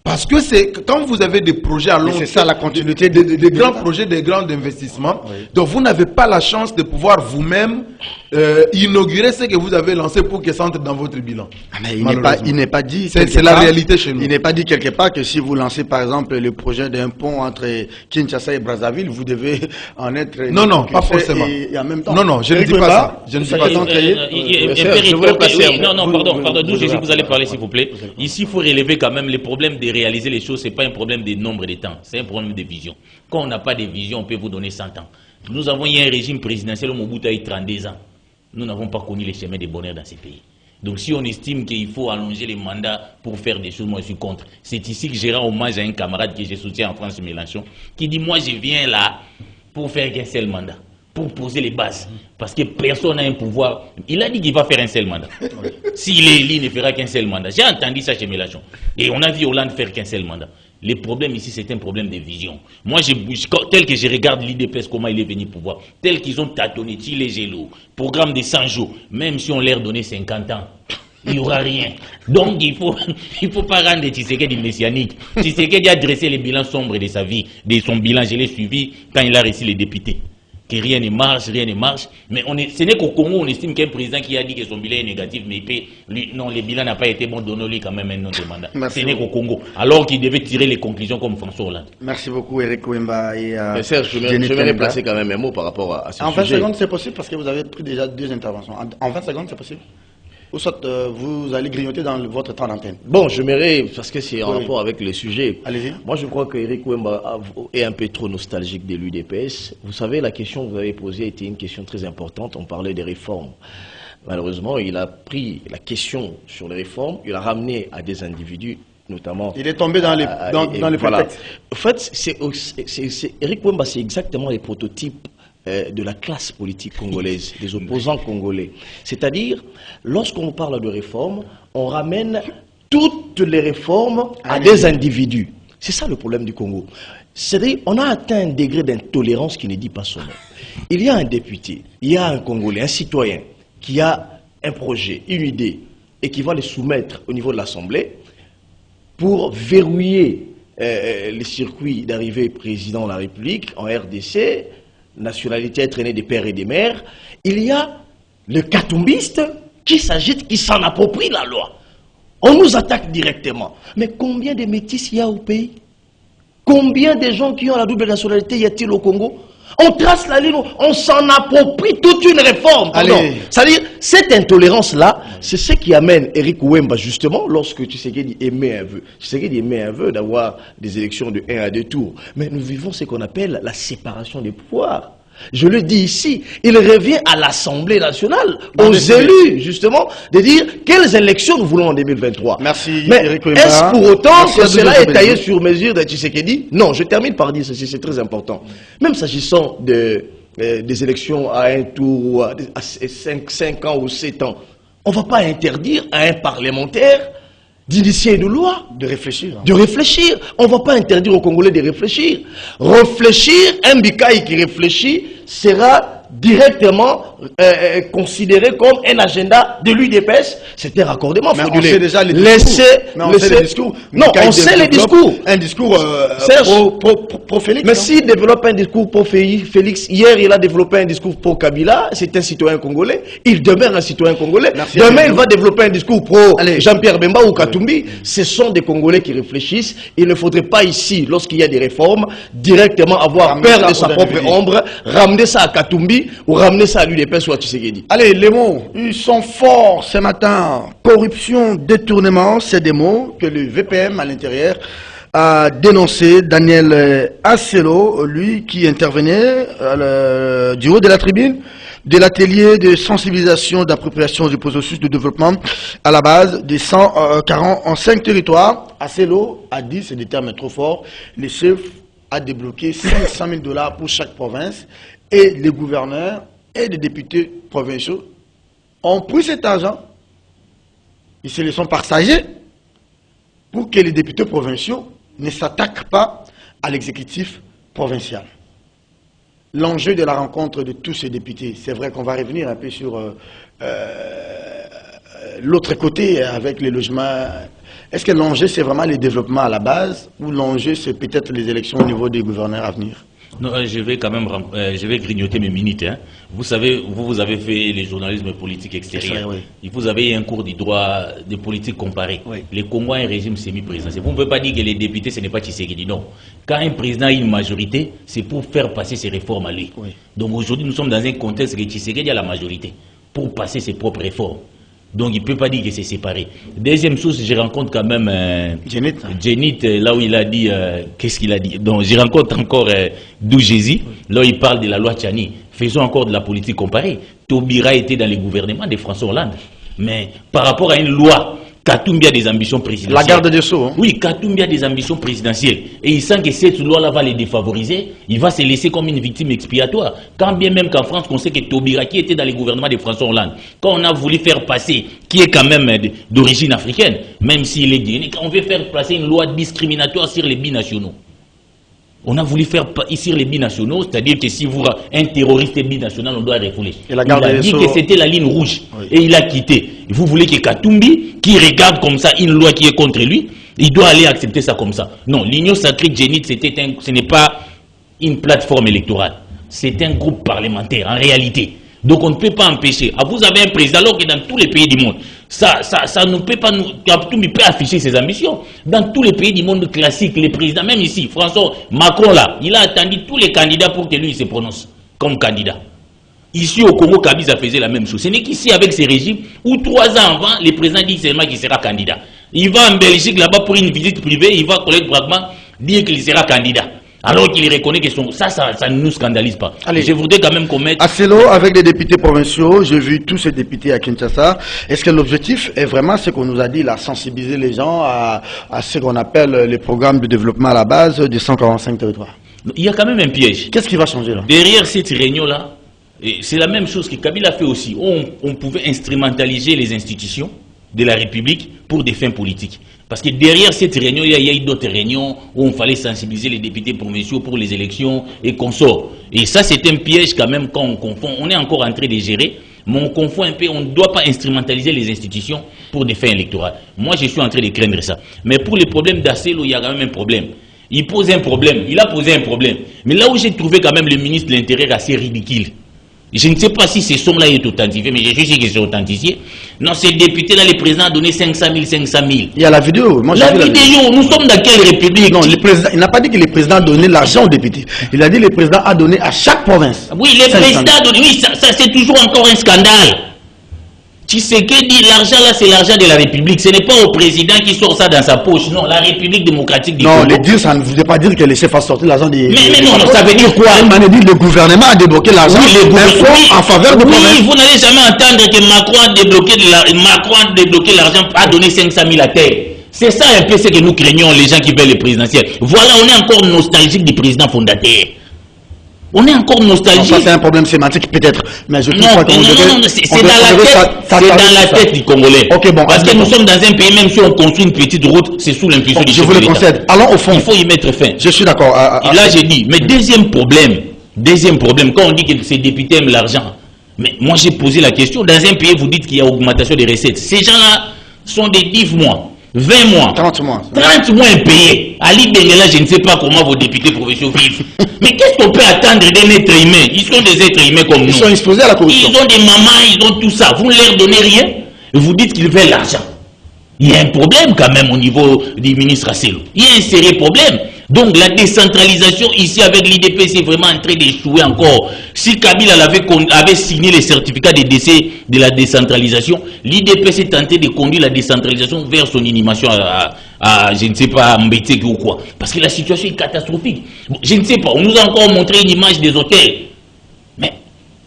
Parce que c'est quand vous avez des projets à long terme, c'est ça la continuité des grands projets, des grands investissements. Donc vous n'avez pas la chance de pouvoir vous-même inaugurer ce que vous avez lancé pour que ça entre dans votre bilan. Mais il n'est pas dit. C'est la réalité chez nous. Il n'est pas dit quelque part que si vous lancez par exemple le projet d'un pont entre Kinshasa et Brazzaville, vous devez en être. Non, non, pas forcément. Et en même temps. Non, non, je ne dis pas ça. Je ne dis pas ça. Non, pardon, d'où Jésus, vous allez parler s'il vous plaît. Ici, il faut relever quand même les problèmes de réaliser les choses. Ce n'est pas un problème de nombre de temps, c'est un problème de vision. Quand on n'a pas de vision, on peut vous donner 100 ans. Nous avons eu un régime présidentiel où Mobutu a eu 32 ans. Nous n'avons pas connu les chemins de bonheur dans ces pays. Donc si on estime qu'il faut allonger les mandats pour faire des choses, moi je suis contre. C'est ici que j'ai rendu hommage à un camarade que j'ai soutenu en France, Mélenchon, qui dit moi je viens là pour faire qu'un seul mandat, pour poser les bases. Parce que personne n'a un pouvoir. Il a dit qu'il va faire un seul mandat. S'il est élu, il ne fera qu'un seul mandat. J'ai entendu ça chez Mélenchon. Et on a vu Hollande faire qu'un seul mandat. Le problème ici, c'est un problème de vision. Moi, tel que je regarde l'IDPS, comment il est venu pouvoir, tel qu'ils ont tâtonné, les gélos, programme de 100 jours, même si on leur donnait 50 ans, il n'y aura rien. Donc, il faut pas rendre Tshisekedi messianique. Tshisekedi a dressé les bilans sombres de sa vie, de son bilan, je l'ai suivi quand il a reçu les députés. Que rien ne marche, mais ce n'est qu'au Congo, on estime qu'un président qui a dit que son bilan est négatif, mais non, le bilan n'a pas été bon, donnons-lui quand même un autre mandat. Ce n'est qu'au Congo, alors qu'il devait tirer les conclusions comme François Hollande. Merci beaucoup Eric Wemba et Serge, je vais replacer quand même un mot par rapport à ce sujet. En 20 secondes, c'est possible parce que vous avez pris déjà 2 interventions. En 20 secondes, c'est possible? Ou soit vous allez grignoter dans votre temps d'antenne? Bon, j'aimerais, parce que c'est en rapport avec le sujet. Allez-y. Moi, je crois qu'Eric Wemba est un peu trop nostalgique de l'UDPS. Vous savez, la question que vous avez posée était une question très importante. On parlait des réformes. Malheureusement, il a pris la question sur les réformes, il l'a ramené à des individus, notamment... Il est tombé dans les prétextes. En fait, Eric Wemba, c'est exactement les prototypes de la classe politique congolaise, des opposants congolais. C'est-à-dire, lorsqu'on parle de réformes, on ramène toutes les réformes à des individus. C'est ça le problème du Congo. C'est-à-dire, on a atteint un degré d'intolérance qui ne dit pas son nom. Il y a un député, il y a un Congolais, un citoyen, qui a un projet, une idée, et qui va les soumettre au niveau de l'Assemblée pour verrouiller les circuits d'arrivée président de la République en RDC, nationalité entraînée des pères et des mères. Il y a le katumbiste qui s'agite, qui s'en approprie la loi. On nous attaque directement. Mais combien de métis il y a au pays? Combien de gens qui ont la double nationalité y a-t-il au Congo? On trace la ligne, on s'en approprie toute une réforme. C'est-à-dire, cette intolérance-là, c'est ce qui amène Eric Wemba, justement, lorsque Tshisekedi émet un vœu. Tshisekedi émet un vœu d'avoir des élections de 1 à 2 tours. Mais nous vivons ce qu'on appelle la séparation des pouvoirs. Je le dis ici, il revient à l'Assemblée nationale, aux élus, justement, de dire quelles élections nous voulons en 2023. Merci, mais Eric Wemba. Est-ce pour autant que cela est taillé sur mesure de Tshisekedi? Non, je termine par dire ceci, c'est très important. Même s'agissant des élections à 1 tour, à 5 ans ou 7 ans, on ne va pas interdire à un parlementaire d'initier une loi. De réfléchir. De réfléchir. On ne va pas interdire aux Congolais de réfléchir. Réfléchir, un Bikaï qui réfléchit sera directement considéré comme un agenda de l'UDPS. C'était raccordement mais frauduleux. on sait déjà les discours. Non, on sait les discours. Un discours pro Félix. Mais s'il développe un discours pro Félix, hier il a développé un discours pro Kabila, c'est un citoyen congolais, il demeure un citoyen congolais. Demain il va développer un discours pro Jean-Pierre Bemba ou Katumbi. Ce sont des Congolais qui réfléchissent. Il ne faudrait pas ici, lorsqu'il y a des réformes, directement avoir peur de sa propre ombre, ramener ça à Katumbi ou ramener ça à l'UDPS ou à Tshisekedi. Allez, les mots, ils sont forts ce matin. Corruption, détournement, c'est des mots que le VPM à l'intérieur a dénoncé. Daniel Asselo, lui qui intervenait du haut de la tribune de l'atelier de sensibilisation d'appropriation du processus de développement à la base des 145 territoires. Asselo a dit, c'est des termes trop forts, les chefs a débloqué 500 000 $ pour chaque province et les gouverneurs et les députés provinciaux ont pris cet argent, ils se les sont partagés pour que les députés provinciaux ne s'attaquent pas à l'exécutif provincial. L'enjeu de la rencontre de tous ces députés, c'est vrai qu'on va revenir un peu sur l'autre côté avec les logements. Est-ce que l'enjeu c'est vraiment le développement à la base ou l'enjeu c'est peut-être les élections au niveau des gouverneurs à venir? Non, je vais quand même je vais grignoter mes minutes. Hein. Vous savez, vous avez fait le journalisme politique extérieur. Oui. Vous avez un cours du droit de politique comparée. Oui. Le Congo a un régime semi-présidentiel. Vous ne pouvez pas dire que les députés, ce n'est pas Tshisekedi. Non. Quand un président a une majorité, c'est pour faire passer ses réformes à lui. Oui. Donc aujourd'hui, nous sommes dans un contexte que Tshisekedi a la majorité pour passer ses propres réformes. Donc il ne peut pas dire que c'est séparé. Deuxième chose, je rencontre quand même Djenit, là où il a dit, qu'est-ce qu'il a dit? Donc je rencontre encore Doujézi, là où il parle de la loi Tchani. Faisons encore de la politique comparée. Taubira était dans les gouvernements de François Hollande. Mais par rapport à une loi, Katumbi a des ambitions présidentielles. La garde des Sceaux. Hein? Oui, Katumbi a des ambitions présidentielles. Et il sent que cette loi-là va les défavoriser. Il va se laisser comme une victime expiatoire. Quand bien même qu'en France, on sait que Taubira, qui était dans les gouvernements de François Hollande, quand on a voulu faire passer, qui est quand même d'origine africaine, même s'il est guinéen, on veut faire passer une loi discriminatoire sur les binationaux. On a voulu faire ici les binationaux, c'est-à-dire que si vous un terroriste binational, on doit refouler. Il a dit que c'était la ligne rouge et il a quitté. Vous voulez que Katumbi, qui regarde comme ça une loi qui est contre lui, il doit aller accepter ça comme ça. Non, l'Union sacrée Djenit, ce n'est pas une plateforme électorale, c'est un groupe parlementaire en réalité. Donc on ne peut pas empêcher. Ah, vous avez un président, alors que dans tous les pays du monde, ça ne peut pas nous. Katumbi peut afficher ses ambitions. Dans tous les pays du monde classique, les présidents, même ici, François Macron là, il a attendu tous les candidats pour que lui se prononce comme candidat. Ici au Congo, Kabila faisait la même chose. Ce n'est qu'ici avec ces régimes où 3 ans avant, le président dit seulement qu'il sera candidat. Il va en Belgique là-bas pour une visite privée, il va collègue Bragman dire qu'il sera candidat. Alors qu'il reconnaît que ça ne nous scandalise pas. Allez, je voudrais quand même qu'on mette... Asselo, avec des députés provinciaux, j'ai vu tous ces députés à Kinshasa. Est-ce que l'objectif est vraiment ce qu'on nous a dit, là, sensibiliser les gens à ce qu'on appelle les programmes de développement à la base des 145 territoires? Il y a quand même un piège. Qu'est-ce qui va changer là? Derrière cette réunion-là, c'est la même chose que Kabila fait aussi. On pouvait instrumentaliser les institutions de la République pour des fins politiques. Parce que derrière cette réunion, il y a eu d'autres réunions où on fallait sensibiliser les députés provinciaux pour les élections et consorts. Et ça, c'est un piège quand même quand on confond. On est encore en train de gérer, mais on confond un peu. On ne doit pas instrumentaliser les institutions pour des fins électorales. Moi, je suis en train de craindre ça. Mais pour les problèmes d'Asselo, il y a quand même un problème. Il pose un problème. Il a posé un problème. Mais là où j'ai trouvé quand même le ministre de l'Intérieur assez ridicule, je ne sais pas si ces sommes-là sont authentifiées, mais je suis sûr qu'ils sont authentifiés. Non, ces députés-là, le président a donné 500 000. Il y a la vidéo. Moi, la vidéo, nous sommes dans quelle république? Non, il n'a pas dit que le président a donné l'argent aux députés. Il a dit que le président a donné à chaque province. Oui, le président a donné. Oui, ça c'est toujours encore un scandale. Tshisekedi, l'argent là, c'est l'argent de la République. Ce n'est pas au président qui sort ça dans sa poche. Non, la République démocratique du Congo. Non, le dire, ça ne veut pas dire que le chef a sorti l'argent des... Mais non, ça veut dire quoi? Il dit le gouvernement a débloqué l'argent en faveur de province. Oui, vous n'allez jamais entendre que Macron a débloqué l'argent, a donné 500 000 à terre. C'est ça un peu ce que nous craignons, les gens qui veulent les présidentielles. Voilà, on est encore nostalgique du président fondateur. On est encore nostalgique. Ça, c'est un problème sémantique, peut-être. Mais je trouve c'est dans la tête du Congolais. Okay, bon, parce que nous sommes dans un pays, même si on construit une petite route, c'est sous l'impulsion du chef de l'État. Je vous le concède. Allons au fond. Il faut y mettre fin. Je suis d'accord. Et là, j'ai dit, mais deuxième problème, Deuxième problème, quand on dit que ces députés aiment l'argent, mais moi j'ai posé la question, dans un pays vous dites qu'il y a augmentation des recettes. Ces gens-là sont des 10 mois, 20 mois, 30 mois. 30 mois impayés. Ali Benguela, je ne sais pas comment vos députés provinciaux vivent. Mais qu'est-ce qu'on peut attendre d'un être humain? Ils sont des êtres humains comme nous. Ils sont exposés à la corruption. Ils ont des mamans, ils ont tout ça. Vous ne leur donnez rien et vous dites qu'ils veulent l'argent. Il y a un problème quand même au niveau du ministre Asselo. Il y a un sérieux problème. Donc la décentralisation ici avec l'IDP c'est vraiment en train d'échouer encore. Si Kabila avait signé les certificats de décès de la décentralisation, l'IDP s'est tenté de conduire la décentralisation vers son inhumation à je ne sais pas, Mbeteke ou quoi. Parce que la situation est catastrophique. Bon, je ne sais pas, on nous a encore montré une image des hôtels. Mais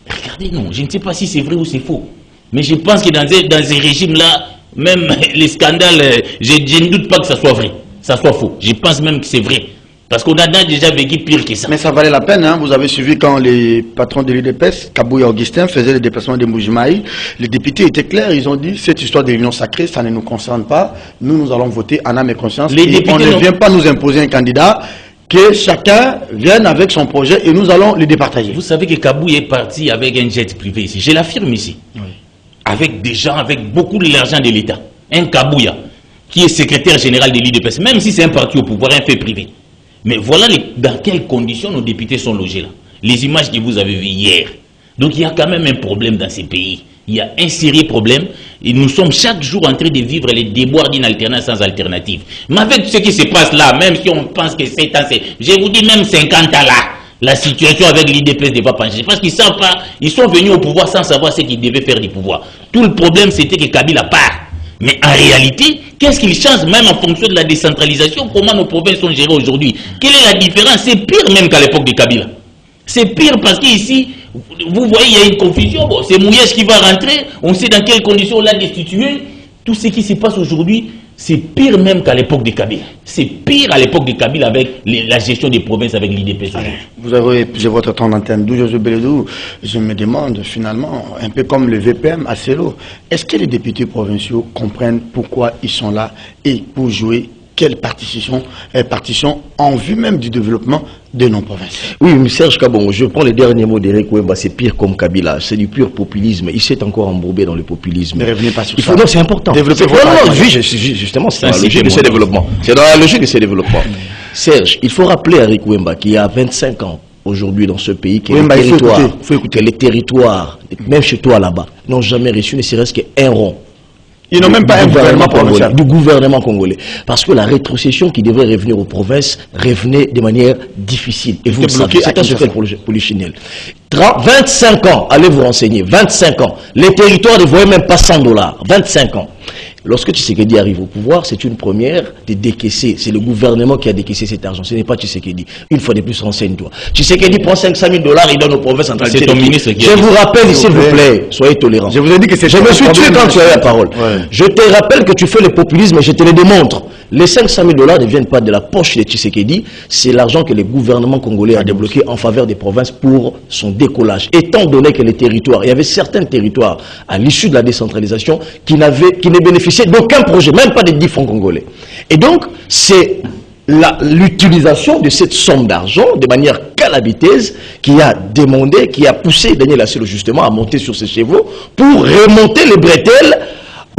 regardez, non, je ne sais pas si c'est vrai ou c'est faux. Mais je pense que dans ces régimes-là, même les scandales, je ne doute pas que ça soit vrai, ça soit faux. Je pense même que c'est vrai. Parce qu'on a déjà vécu pire que ça. Mais ça valait la peine, hein. Vous avez suivi quand les patrons de l'UDPS, Kabou et Augustin, faisaient le déplacement de Mbujimaï. Les députés étaient clairs, ils ont dit, cette histoire de réunion sacrée, ça ne nous concerne pas. Nous allons voter en âme et conscience. Et on ne vient pas nous imposer un candidat, que chacun vienne avec son projet et nous allons le départager. Vous savez que Kabou est parti avec un jet privé ici, je l'affirme ici. Oui. Avec des gens, avec beaucoup de l'argent de l'État. Un Kabouya, qui est secrétaire général de l'UDPS, même si c'est un parti au pouvoir, un fait privé. Mais voilà dans quelles conditions nos députés sont logés là. Les images que vous avez vues hier. Donc il y a quand même un problème dans ces pays. Il y a un sérieux problème. Et nous sommes chaque jour en train de vivre les déboires d'une alternance sans alternative. Mais avec ce qui se passe là, même si on pense que 7 ans, je vous dis même 50 ans là, la situation avec l'IDPS ne va pas changer. Parce qu'ils ne savent pas, ils sont venus au pouvoir sans savoir ce qu'ils devaient faire du pouvoir. Tout le problème c'était que Kabila part. Mais en réalité, qu'est-ce qu'il change même en fonction de la décentralisation? Comment nos provinces sont gérées aujourd'hui? Quelle est la différence? C'est pire même qu'à l'époque de Kabila. C'est pire parce qu'ici, vous voyez, il y a une confusion. Bon, c'est Mouyèche qui va rentrer, on sait dans quelles conditions on l'a destitué. Tout ce qui se passe aujourd'hui, c'est pire même qu'à l'époque de Kabila. C'est pire à l'époque de Kabila avec la gestion des provinces avec l'IDP. Vous avez épuisé votre temps d'antenne. D'où José Beledou, je me demande finalement, un peu comme le VPM à Selo, est-ce que les députés provinciaux comprennent pourquoi ils sont là et pour jouer quelle partition en vue même du développement de nos provinces? Oui, mais Serge Kabongo, je prends les derniers mots d'Eric Wemba, c'est pire comme Kabila, c'est du pur populisme. Il s'est encore embourbé dans le populisme. Ne revenez pas sur ça. Non, c'est important. Développer justement, c'est dans la logique de ces développements. C'est dans la logique de ces développements. Serge, il faut rappeler à Eric Wemba qu'il y a 25 ans, aujourd'hui dans ce pays, que les territoires, même chez toi là-bas, n'ont jamais reçu ne serait-ce qu'un rond. Ils n'ont même pas un gouvernement congolais, du gouvernement congolais. Parce que la rétrocession qui devrait revenir aux provinces revenait de manière difficile. Et vous le savez, c'est un secret polichinelle. 25 ans, allez vous renseigner, 25 ans. Les territoires ne voyaient même pas $100. 25 ans. Lorsque Tshisekedi arrive au pouvoir, c'est une première de décaisser. C'est le gouvernement qui a décaissé cet argent. Ce n'est pas Tshisekedi. Une fois de plus, renseigne-toi. Tshisekedi prend $500 000, il donne aux provinces centrales. C'est ton ministre qui Je vous rappelle, s'il vous plaît, soyez tolérants. Je vous ai dit que c'est... Je me suis tué quand tu as la parole. Ouais. Je te rappelle que tu fais le populisme et je te le démontre. Les $500 000 ne viennent pas de la poche de Tshisekedi, c'est l'argent que le gouvernement congolais a débloqué en faveur des provinces pour son décollage. Étant donné que les territoires, il y avait certains territoires à l'issue de la décentralisation qui ne bénéficiaient d'aucun projet, même pas des 10 francs congolais. Et donc, c'est l'utilisation de cette somme d'argent de manière calamiteuse qui a demandé, qui a poussé Daniel Asselo justement à monter sur ses chevaux pour remonter les bretelles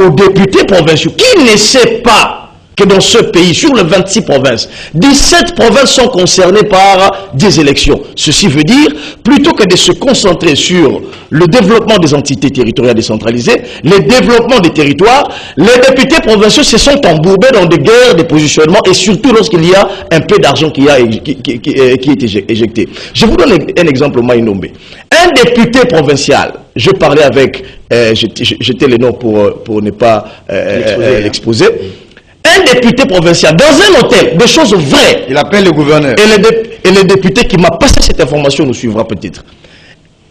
aux députés provinciaux qui ne sait pas que dans ce pays, sur les 26 provinces, 17 provinces sont concernées par des élections. Ceci veut dire, plutôt que de se concentrer sur le développement des entités territoriales décentralisées, le développement des territoires, les députés provinciaux se sont embourbés dans des guerres, des positionnements, et surtout lorsqu'il y a un peu d'argent qui est éjecté. Je vous donne un exemple, Maïnombe. Un député provincial, je parlais avec, j'étais le nom pour ne pas l'exposer, un député provincial dans un hôtel, des choses vraies. Il appelle le gouverneur. Et le député qui m'a passé cette information nous suivra peut-être.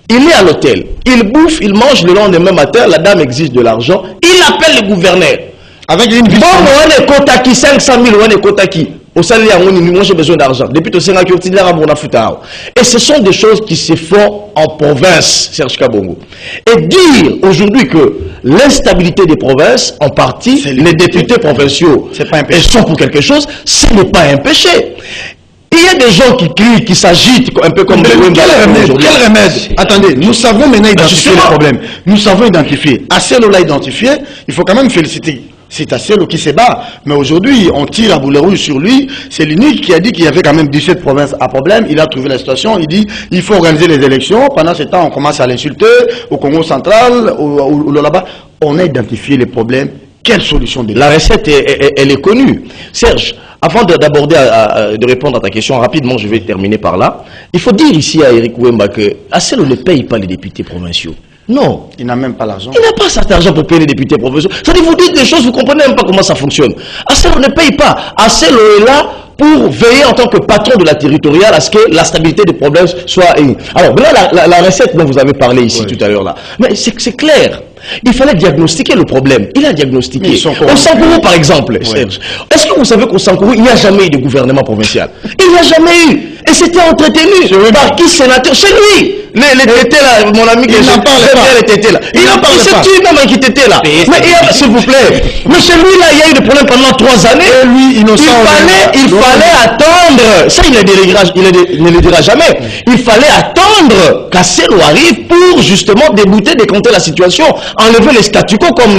Il est à l'hôtel, il bouffe, il mange, le lendemain matin, la dame exige de l'argent, il appelle le gouverneur. Avec une vision. Bon, on est Kotaki, 500 000, on est Kotaki. Au salaire, moi j'ai besoin d'argent. Depuis tout ça, et ce sont des choses qui se font en province, Serge Kabongo. Et dire aujourd'hui que l'instabilité des provinces, en partie, les députés provinciaux sont pour quelque chose, ce n'est pas un péché. Il y a des gens qui crient, qui s'agitent, un peu comme... Quel remède? Attendez, nous savons maintenant identifier le problème. Nous savons identifier. Acelo l'a identifié, il faut quand même féliciter. C'est Acelo qui se bat. Mais aujourd'hui, on tire à boulet rouge sur lui. C'est l'unique qui a dit qu'il y avait quand même 17 provinces à problème. Il a trouvé la situation. Il dit il faut organiser les élections. Pendant ce temps, on commence à l'insulter au Congo central, ou là-bas. On a identifié les problèmes. Quelle solution de La recette, elle est connue. Serge, avant d'aborder, de répondre à ta question, rapidement, je vais terminer par là. Il faut dire ici à Eric Wemba que Acelo ne paye pas les députés provinciaux. Non. Il n'a même pas l'argent. Il n'a pas cet argent pour payer les députés provinciaux. C'est-à-dire, vous dites des choses, vous ne comprenez même pas comment ça fonctionne. Acelo ne paye pas. Acelo est là pour veiller en tant que patron de la territoriale à ce que la stabilité des problèmes soit... Alors, là, la recette dont vous avez parlé ici tout à l'heure, là, mais c'est clair. Il fallait diagnostiquer le problème. Il a diagnostiqué. Au Sankourou, par exemple, Serge, est-ce que vous savez qu'au Sankourou, il n'y a jamais eu de gouvernement provincial? Il n'y a jamais eu. Et c'était entretenu par qui sénateur? Chez lui. Les tétés là, mon ami, il n'en parlait pas. Les tétés là. Il n'en parlait pas. C'est même qui tété là. Mais s'il vous plaît. Mais chez lui là, il y a eu des problèmes pendant 3 années. Et lui, innocent. Il fallait attendre. Ça, il ne le dira jamais. Il fallait attendre qu'Acelo arrive pour justement débouter, décompter la situation, enlever les statu quo, comme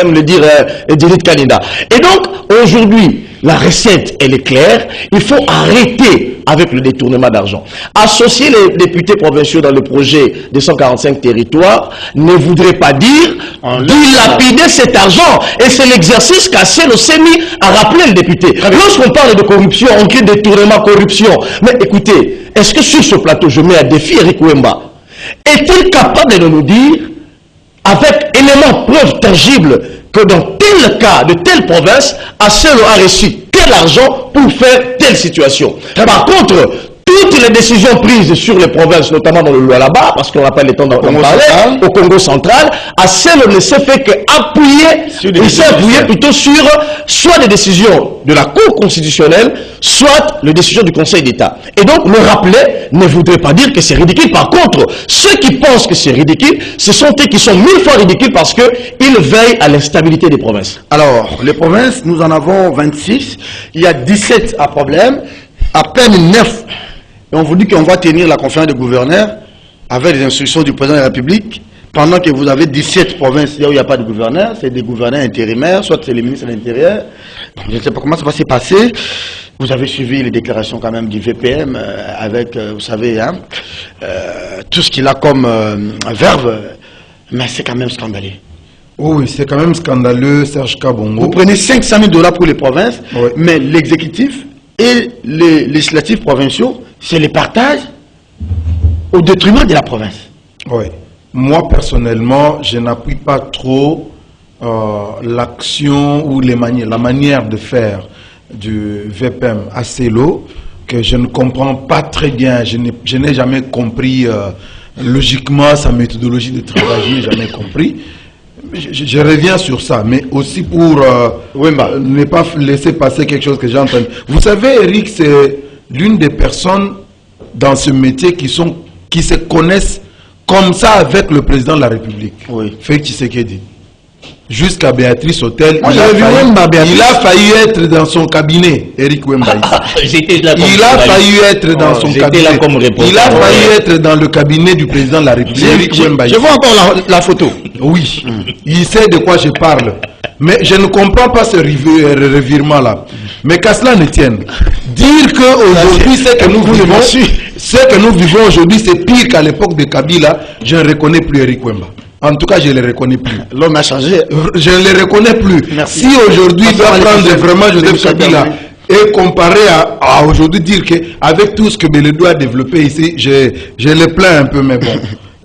aime le dire Edith Kanida. Et donc, aujourd'hui, la recette, elle est claire. Il faut arrêter avec le détournement d'argent. Associer les députés provinciaux dans le projet des 145 territoires ne voudrait pas dire dilapider cet argent. Et c'est l'exercice qu'Acelo s'est mis à rappeler le député. Lorsqu'on parle de corruption, on crie détournement, corruption. Mais écoutez, est-ce que sur ce plateau, je mets à défi Eric Wemba, est-il capable de nous dire, avec éléments preuves tangibles, que dans tel cas, de telle province, Acelo a reçu tel argent pour faire telle situation. Par contre, toutes les décisions prises sur les provinces, notamment dans le Lualaba, parce qu'on n'a pas le temps d'en parler, au Congo central, Acelo ne s'est fait qu'appuyer, il s'est appuyé plutôt sur soit des décisions de la Cour constitutionnelle, soit les décisions du Conseil d'État. Et donc, le rappeler ne voudrait pas dire que c'est ridicule. Par contre, ceux qui pensent que c'est ridicule, ce sont eux qui sont 1000 fois ridicules parce qu'ils veillent à l'instabilité des provinces. Alors, les provinces, nous en avons 26. Il y a 17 à problème, à peine 9. Et on vous dit qu'on va tenir la conférence des gouverneurs avec les instructions du président de la République, pendant que vous avez 17 provinces où il n'y a pas de gouverneur, c'est des gouverneurs intérimaires, soit c'est les ministres de l'Intérieur. Je ne sais pas comment ça va se passer. Vous avez suivi les déclarations quand même du VPM avec, vous savez, hein, tout ce qu'il a comme verve, mais c'est quand même scandaleux. Oui, c'est quand même scandaleux, Serge Kabongo. Vous prenez 500 000 $ pour les provinces, mais l'exécutif et les législatifs provinciaux, c'est les partages au détriment de la province. Oui. Moi, personnellement, je n'appuie pas trop l'action ou la manière de faire du VPM Acelo, que je ne comprends pas très bien. Je n'ai jamais compris logiquement sa méthodologie de travail, je n'ai jamais compris. Je reviens sur ça, mais aussi pour ne pas laisser passer quelque chose que j'ai entendu. Vous savez, Eric, c'est l'une des personnes dans ce métier qui se connaissent comme ça avec le président de la République. Oui. Félix Tshisekedi. Jusqu'à Béatrice Hôtel, il a failli être dans son cabinet, Eric Wemba. Il a failli être dans son cabinet. Il a failli être dans le cabinet du président de la République. Je vois encore la photo. Oui, il sait de quoi je parle. Mais je ne comprends pas ce revirement-là. Mais qu'à cela ne tienne, dire qu'aujourd'hui, ce que nous vivons aujourd'hui, c'est pire qu'à l'époque de Kabila, je ne reconnais plus Eric Wemba. En tout cas, je ne le reconnais plus. L'homme a changé. Je ne le reconnais plus. Merci. Si aujourd'hui, il doit prendre vraiment Joseph Kabila et comparer à aujourd'hui, dire qu'avec tout ce que Bélédou a développé ici, je le plains un peu, mais bon,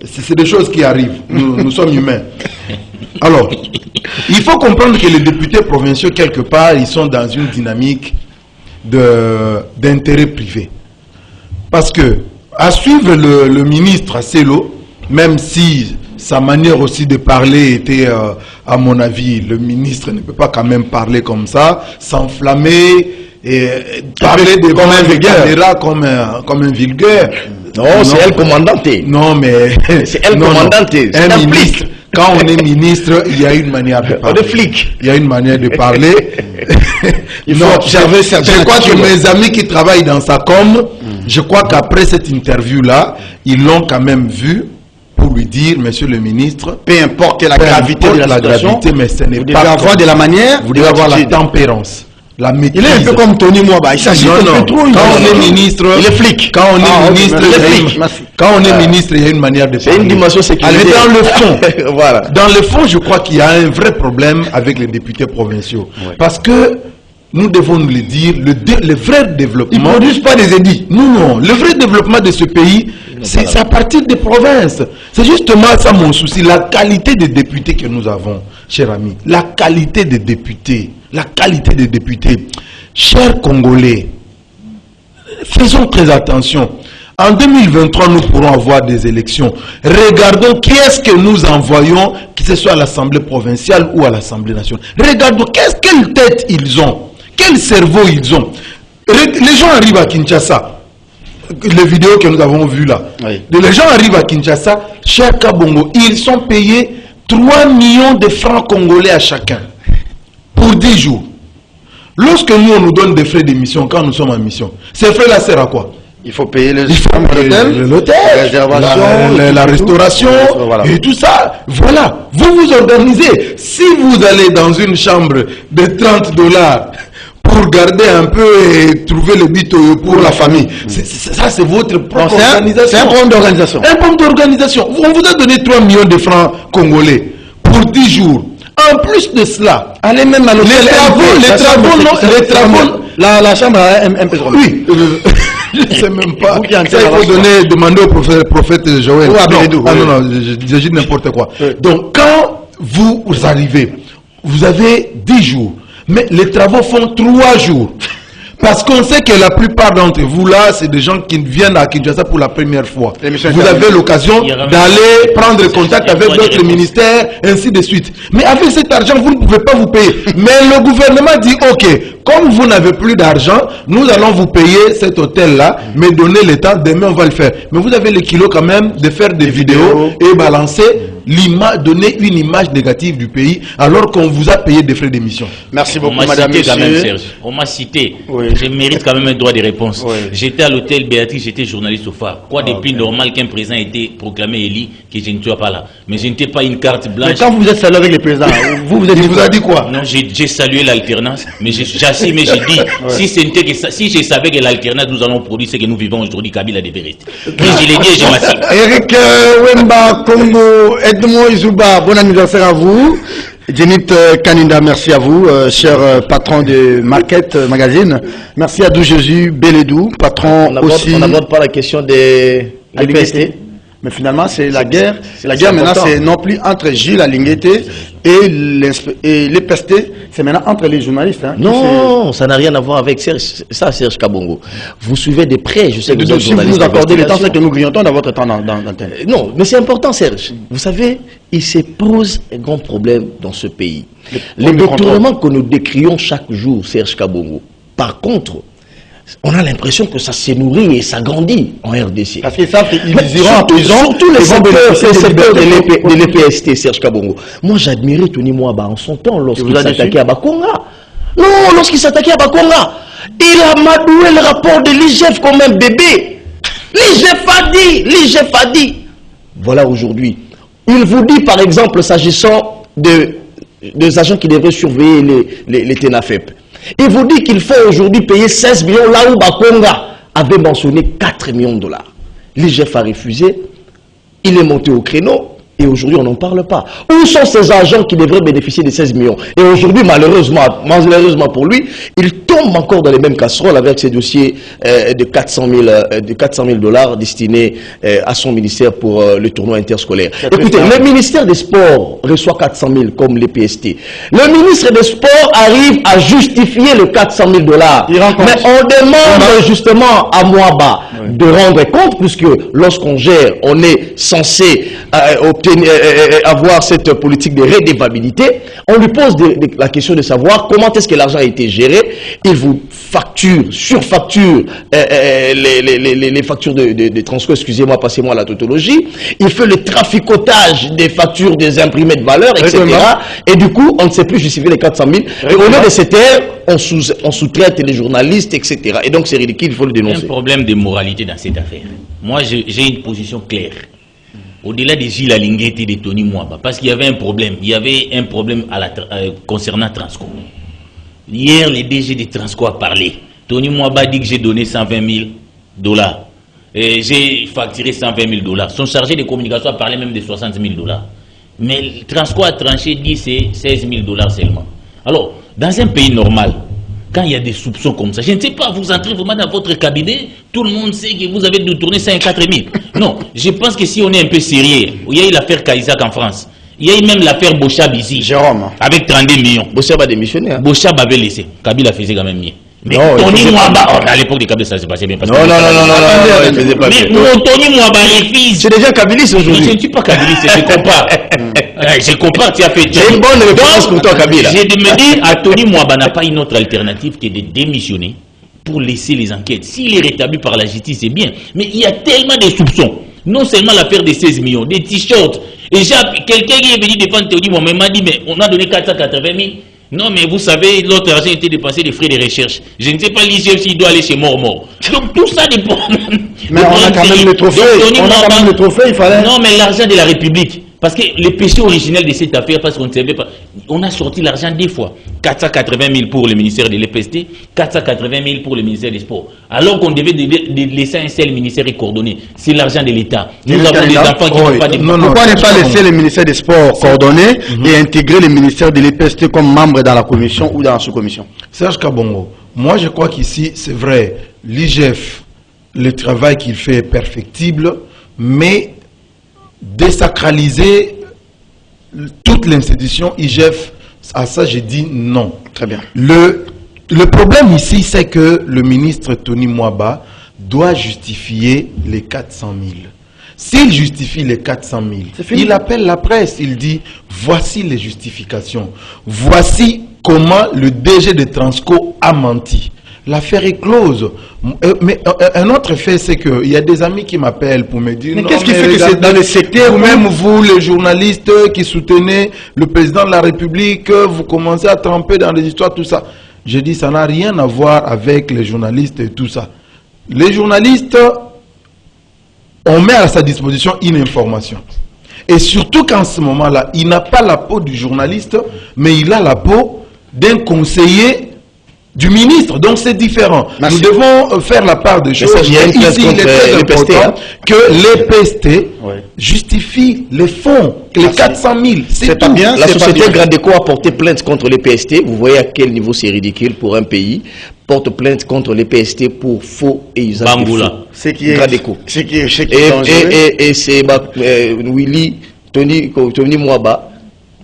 c'est des choses qui arrivent. Nous sommes humains. Alors, il faut comprendre que les députés provinciaux, quelque part, ils sont dans une dynamique d'intérêt privé. Parce que, à suivre le ministre Acelo, même si sa manière aussi de parler était, à mon avis, le ministre ne peut pas quand même parler comme ça, s'enflammer et parler comme un vulgaire. Comme un vulgaire. Non, c'est elle commandante. Non, mais... C'est elle commandante. Un ministre, quand on est ministre, il y a une manière de parler. On est flic. Il y a une manière de parler. Il faut observer certaines je crois que attitudes. mes amis qui travaillent dans sa com, je crois qu'après cette interview-là, ils l'ont quand même vu pour lui dire, monsieur le ministre, Peu importe la peu gravité importe de la situation, gravité, mais ce n'est vous devez pas avoir de la manière, vous devez avoir la l'attitude. tempérance, la maîtrise. Il est un peu comme Tony Mwaba, il s'agit Non, un non. peu trop. Quand on est ministre, Il est flic. Quand on est Ah, ok, ministre, merci. il y a Il est une- flic, merci. quand on est ministre, il y a une manière de parler. C'est une dimension sécuritaire. Mais dans le fond, Voilà. dans le fond, je crois qu'il y a un vrai problème avec les députés provinciaux. Parce que nous devons nous le dire, le vrai développement... Ils ne produisent pas des édits. Non, le vrai développement de ce pays, c'est à partir des provinces. C'est justement ça mon souci, la qualité des députés que nous avons, chers amis. La qualité des députés. La qualité des députés. Chers Congolais, faisons très attention. En 2023, nous pourrons avoir des élections. Regardons qui est-ce que nous envoyons, que ce soit à l'Assemblée provinciale ou à l'Assemblée nationale. Regardons quelle tête ils ont, quel cerveau ils ont. Les gens arrivent à Kinshasa. Les vidéos que nous avons vues là. Oui. Les gens arrivent à Kinshasa, cher Kabongo, ils sont payés 3 millions de francs congolais à chacun pour 10 jours. Lorsque nous, on nous donne des frais d'émission quand nous sommes en mission, ces frais-là servent à quoi? Il faut payer les Il faut payer l'hôtel, la réservation, la restauration voilà. et tout ça. Voilà, vous vous organisez. Si vous allez dans une chambre de 30 $, pour garder un peu et trouver le bito pour la famille, ça c'est votre propre organisation. C'est un problème d'organisation. Un problème d'organisation. On vous a donné 3 millions de francs congolais pour 10 jours. En plus de cela, Allez même à l'hôtel. La chambre a un peu. oui, je ne sais même pas. Vous qui Ça, entrez il là-bas, faut demander au prophète Joël. Ou à Bélédou, oui. non, je dis n'importe quoi. Donc, quand vous arrivez, vous avez 10 jours, mais les travaux font 3 jours. Parce qu'on sait que la plupart d'entre vous là, c'est des gens qui viennent à Kinshasa pour la première fois. Vous avez l'occasion d'aller prendre contact avec d'autres ministères, ainsi de suite. Mais avec cet argent, vous ne pouvez pas vous payer. Mais le gouvernement dit, ok, comme vous n'avez plus d'argent, nous allons vous payer cet hôtel-là, mais donnez le temps, demain on va le faire. Mais vous avez le kilo quand même de faire des vidéos et balancer donner une image négative du pays alors qu'on vous a payé des frais d'émission. Merci On beaucoup, m'a madame, cité quand même, monsieur. Serge. On m'a cité. Oui. Je mérite quand même un droit de réponse. Oui. J'étais à l'hôtel Béatrice, j'étais journaliste au phare. Quoi de plus normal qu'un président ait été proclamé élu que je ne sois pas là. Mais je n'étais pas une carte Mais blanche. quand vous êtes salué avec les présidents, vous êtes Il vous a dit quoi? Non, j'ai salué l'alternance, mais j'assume et j'ai dit, si je savais que l'alternance nous allons produire ce que nous vivons aujourd'hui, Kabila devait rester. Mais je l'ai dit et je m'assume. Eric Wemba, Congo, Edmond Izuba, bon anniversaire à vous. Jenit Kaninda, merci à vous, cher patron de Market Magazine. Merci à Dou Jésus Bélédou, patron aussi. On n'aborde pas la question des Alingueté. Mais finalement, c'est la guerre. La c'est guerre maintenant, important. c'est non plus entre Gilles Alingueté et les pestés, c'est maintenant entre les journalistes. Hein, Non, ça n'a rien à voir avec Serge Kabongo. Vous suivez de près, je sais que vous êtes si vous journaliste nous accordez le temps, d'investigation. c'est que nous grignotons dans votre temps d'antenne. Non, mais c'est important, Serge. Vous savez, il se pose un grand problème dans ce pays. Les détournements que nous décrions chaque jour, Serge Kabongo. Par contre, on a l'impression que ça se nourrit et ça grandit en RDC. Parce qu'ils savent qu'ils Mais iront en prison. surtout les ils vont bénéficier secteurs des libertés. de l'EPST, Serge Kabongo. Moi, j'admirais Tony Mwaba en son temps lorsqu'il s'attaquait à Bakonga. Non, lorsqu'il s'attaquait à Bakonga, il a madoué le rapport de l'IGF comme un bébé. L'IGF a dit. Voilà aujourd'hui. Il vous dit, par exemple, s'agissant des agents qui devraient surveiller les TENAFEP. Il vous dit qu'il faut aujourd'hui payer 16 millions là où Bakonga avait mentionné 4 millions de dollars. L'IGF a refusé, il est monté au créneau et aujourd'hui on n'en parle pas. Où sont ces agents qui devraient bénéficier de 16 millions? Et aujourd'hui, malheureusement pour lui, il tombe encore dans les mêmes casseroles avec ces dossiers de 400 000 dollars destinés à son ministère pour le tournoi interscolaire. Écoutez, le ministère des Sports reçoit 400 000 comme les PST. Le ministre des Sports arrive à justifier le 400 000 dollars. Mais on demande justement à Mwaba de rendre compte, puisque lorsqu'on gère, on est censé avoir cette politique de redevabilité, on lui pose la question de savoir comment est-ce que l'argent a été géré. Il vous facture, surfacture les factures de Transco, excusez-moi, passez-moi la tautologie. Il fait le traficotage des factures des imprimés de valeur, etc. Et du coup, on ne sait plus justifier les 400 000. Et au lieu de se taire, on sous-traite les journalistes, etc. Et donc c'est ridicule, il faut le dénoncer. Il y a un problème de moralité dans cette affaire. Moi, j'ai une position claire. Au-delà des Gilles Alinguet et de Tony Mwaba, parce qu'il y avait un problème. Il y avait un problème concernant Transco. Hier, les DG de Transco a parlé. Tony Mwaba dit que j'ai donné 120 000 $. Et j'ai facturé 120 000 $. Son chargé de communication a parlé même de 60 000 $. Mais Transco a tranché, dit c'est 16 000 $ seulement. Alors, dans un pays normal, quand il y a des soupçons comme ça, je ne sais pas, vous entrez vraiment dans votre cabinet, tout le monde sait que vous avez détourné 54 000. Non, je pense que si on est un peu sérieux, il y a eu l'affaire Caïsak en France, il y a eu même l'affaire Bochab ici, Jérôme, avec 32 millions. Bochab a démissionné. Bochab avait laissé, Kabila faisait quand même mieux. Mais non, Tony Mwaba, à l'époque de Kabila, ça s'est passé bien. Parce non, il faisait pas bien. Mais Tony Mwaba refuse. C'est déjà Kabilis aujourd'hui. Je ne suis pas Kabilis, je compare. Je comprends, tu as fait. C'est une bonne réponse pour toi, Kabila. J'ai de me dire à Tony Mwaba n'a pas une autre alternative que de démissionner pour laisser les enquêtes. S'il est rétabli par la justice, c'est bien. Mais il y a tellement de soupçons. Non seulement l'affaire des 16 millions, des t-shirts. Et quelqu'un qui est venu défendre Tony Mwaba m'a dit, mais on a donné 480 000. Non, mais vous savez, l'autre argent était dépassé des frais de recherche. Je ne sais pas l'IGF s'il doit aller chez Mort. Donc tout ça dépend. Mais on a quand même le trophée. On a quand même le trophée, il fallait. Non, mais l'argent de la République. Parce que le péché originel de cette affaire, parce qu'on ne savait pas, on a sorti l'argent deux fois. 480 000 pour le ministère de l'EPST, 480 000 pour le ministère des Sports. Alors qu'on devait laisser un seul ministère coordonné. C'est l'argent de l'État. Nous avons des enfants qui n'ont pas de... Pourquoi ne pas laisser le ministère des Sports coordonné et intégrer le ministère de l'EPST comme membre dans la commission ou dans la sous-commission? Serge Kabongo, moi je crois qu'ici, c'est vrai, l'IGF, le travail qu'il fait est perfectible, mais désacraliser toute l'institution IGF, à ça j'ai dit non. Très bien. Le problème ici, c'est que le ministre Tony Mwaba doit justifier les 400 000. S'il justifie les 400 000, il appelle la presse, il dit voici les justifications, voici comment le DG de Transco a menti. L'affaire est close. Mais un autre fait, c'est qu'il y a des amis qui m'appellent pour me dire... Mais qu'est-ce qui fait que c'est dans le secteur... Ou même vous, les journalistes qui soutenez le président de la République, vous commencez à tremper dans les histoires, tout ça. Je dis, ça n'a rien à voir avec les journalistes et tout ça. Les journalistes, on met à sa disposition une information. Et surtout qu'en ce moment-là, il n'a pas la peau du journaliste, mais il a la peau d'un conseiller du ministre, donc c'est différent. Merci. Nous devons faire la part des choses. Il y a une ici, il est très important que l'EPST justifie les fonds, les 400 000. C'est pas bien. La société Gradeco a porté plainte contre l'EPST. Vous voyez à quel niveau c'est ridicule pour un pays. Porte plainte contre l'EPST pour faux et usage de faux. C'est qui est Gradeco. C'est qui est Et c'est Willy Tony Mwaba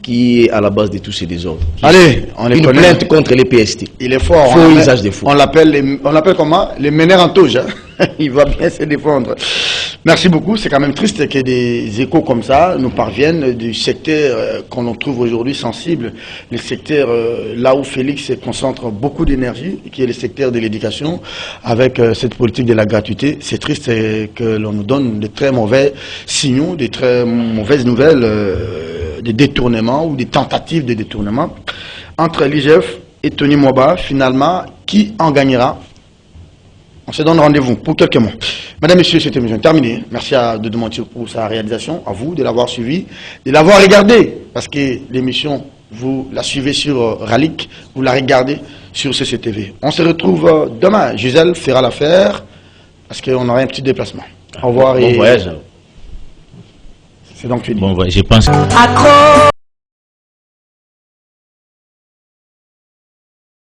qui est à la base de tous ces désordres. Allez, on une plainte contre les PST. Il est fort. Faux usage des faux. On l'appelle comment? Les meneurs en touche. Il va bien se défendre. Merci beaucoup. C'est quand même triste que des échos comme ça nous parviennent du secteur qu'on trouve aujourd'hui sensible. Le secteur là où Félix concentre beaucoup d'énergie, qui est le secteur de l'éducation, avec cette politique de la gratuité. C'est triste que l'on nous donne de très mauvais signaux, de très mauvaises nouvelles, des détournements ou des tentatives de détournement entre l'IGF et Tony Mwaba. Finalement, qui en gagnera? On se donne rendez-vous pour quelques mots. Madame, Messieurs, cette émission est terminée. Merci à Doudou Montier pour sa réalisation, à vous de l'avoir suivi, de l'avoir regardé, parce que l'émission, vous la suivez sur Ralik, vous la regardez sur CCTV. On se retrouve demain. Gisèle fera l'affaire, parce qu'on aura un petit déplacement. Au revoir Bon voyage. C'est donc fini. Bon voyage, je pense.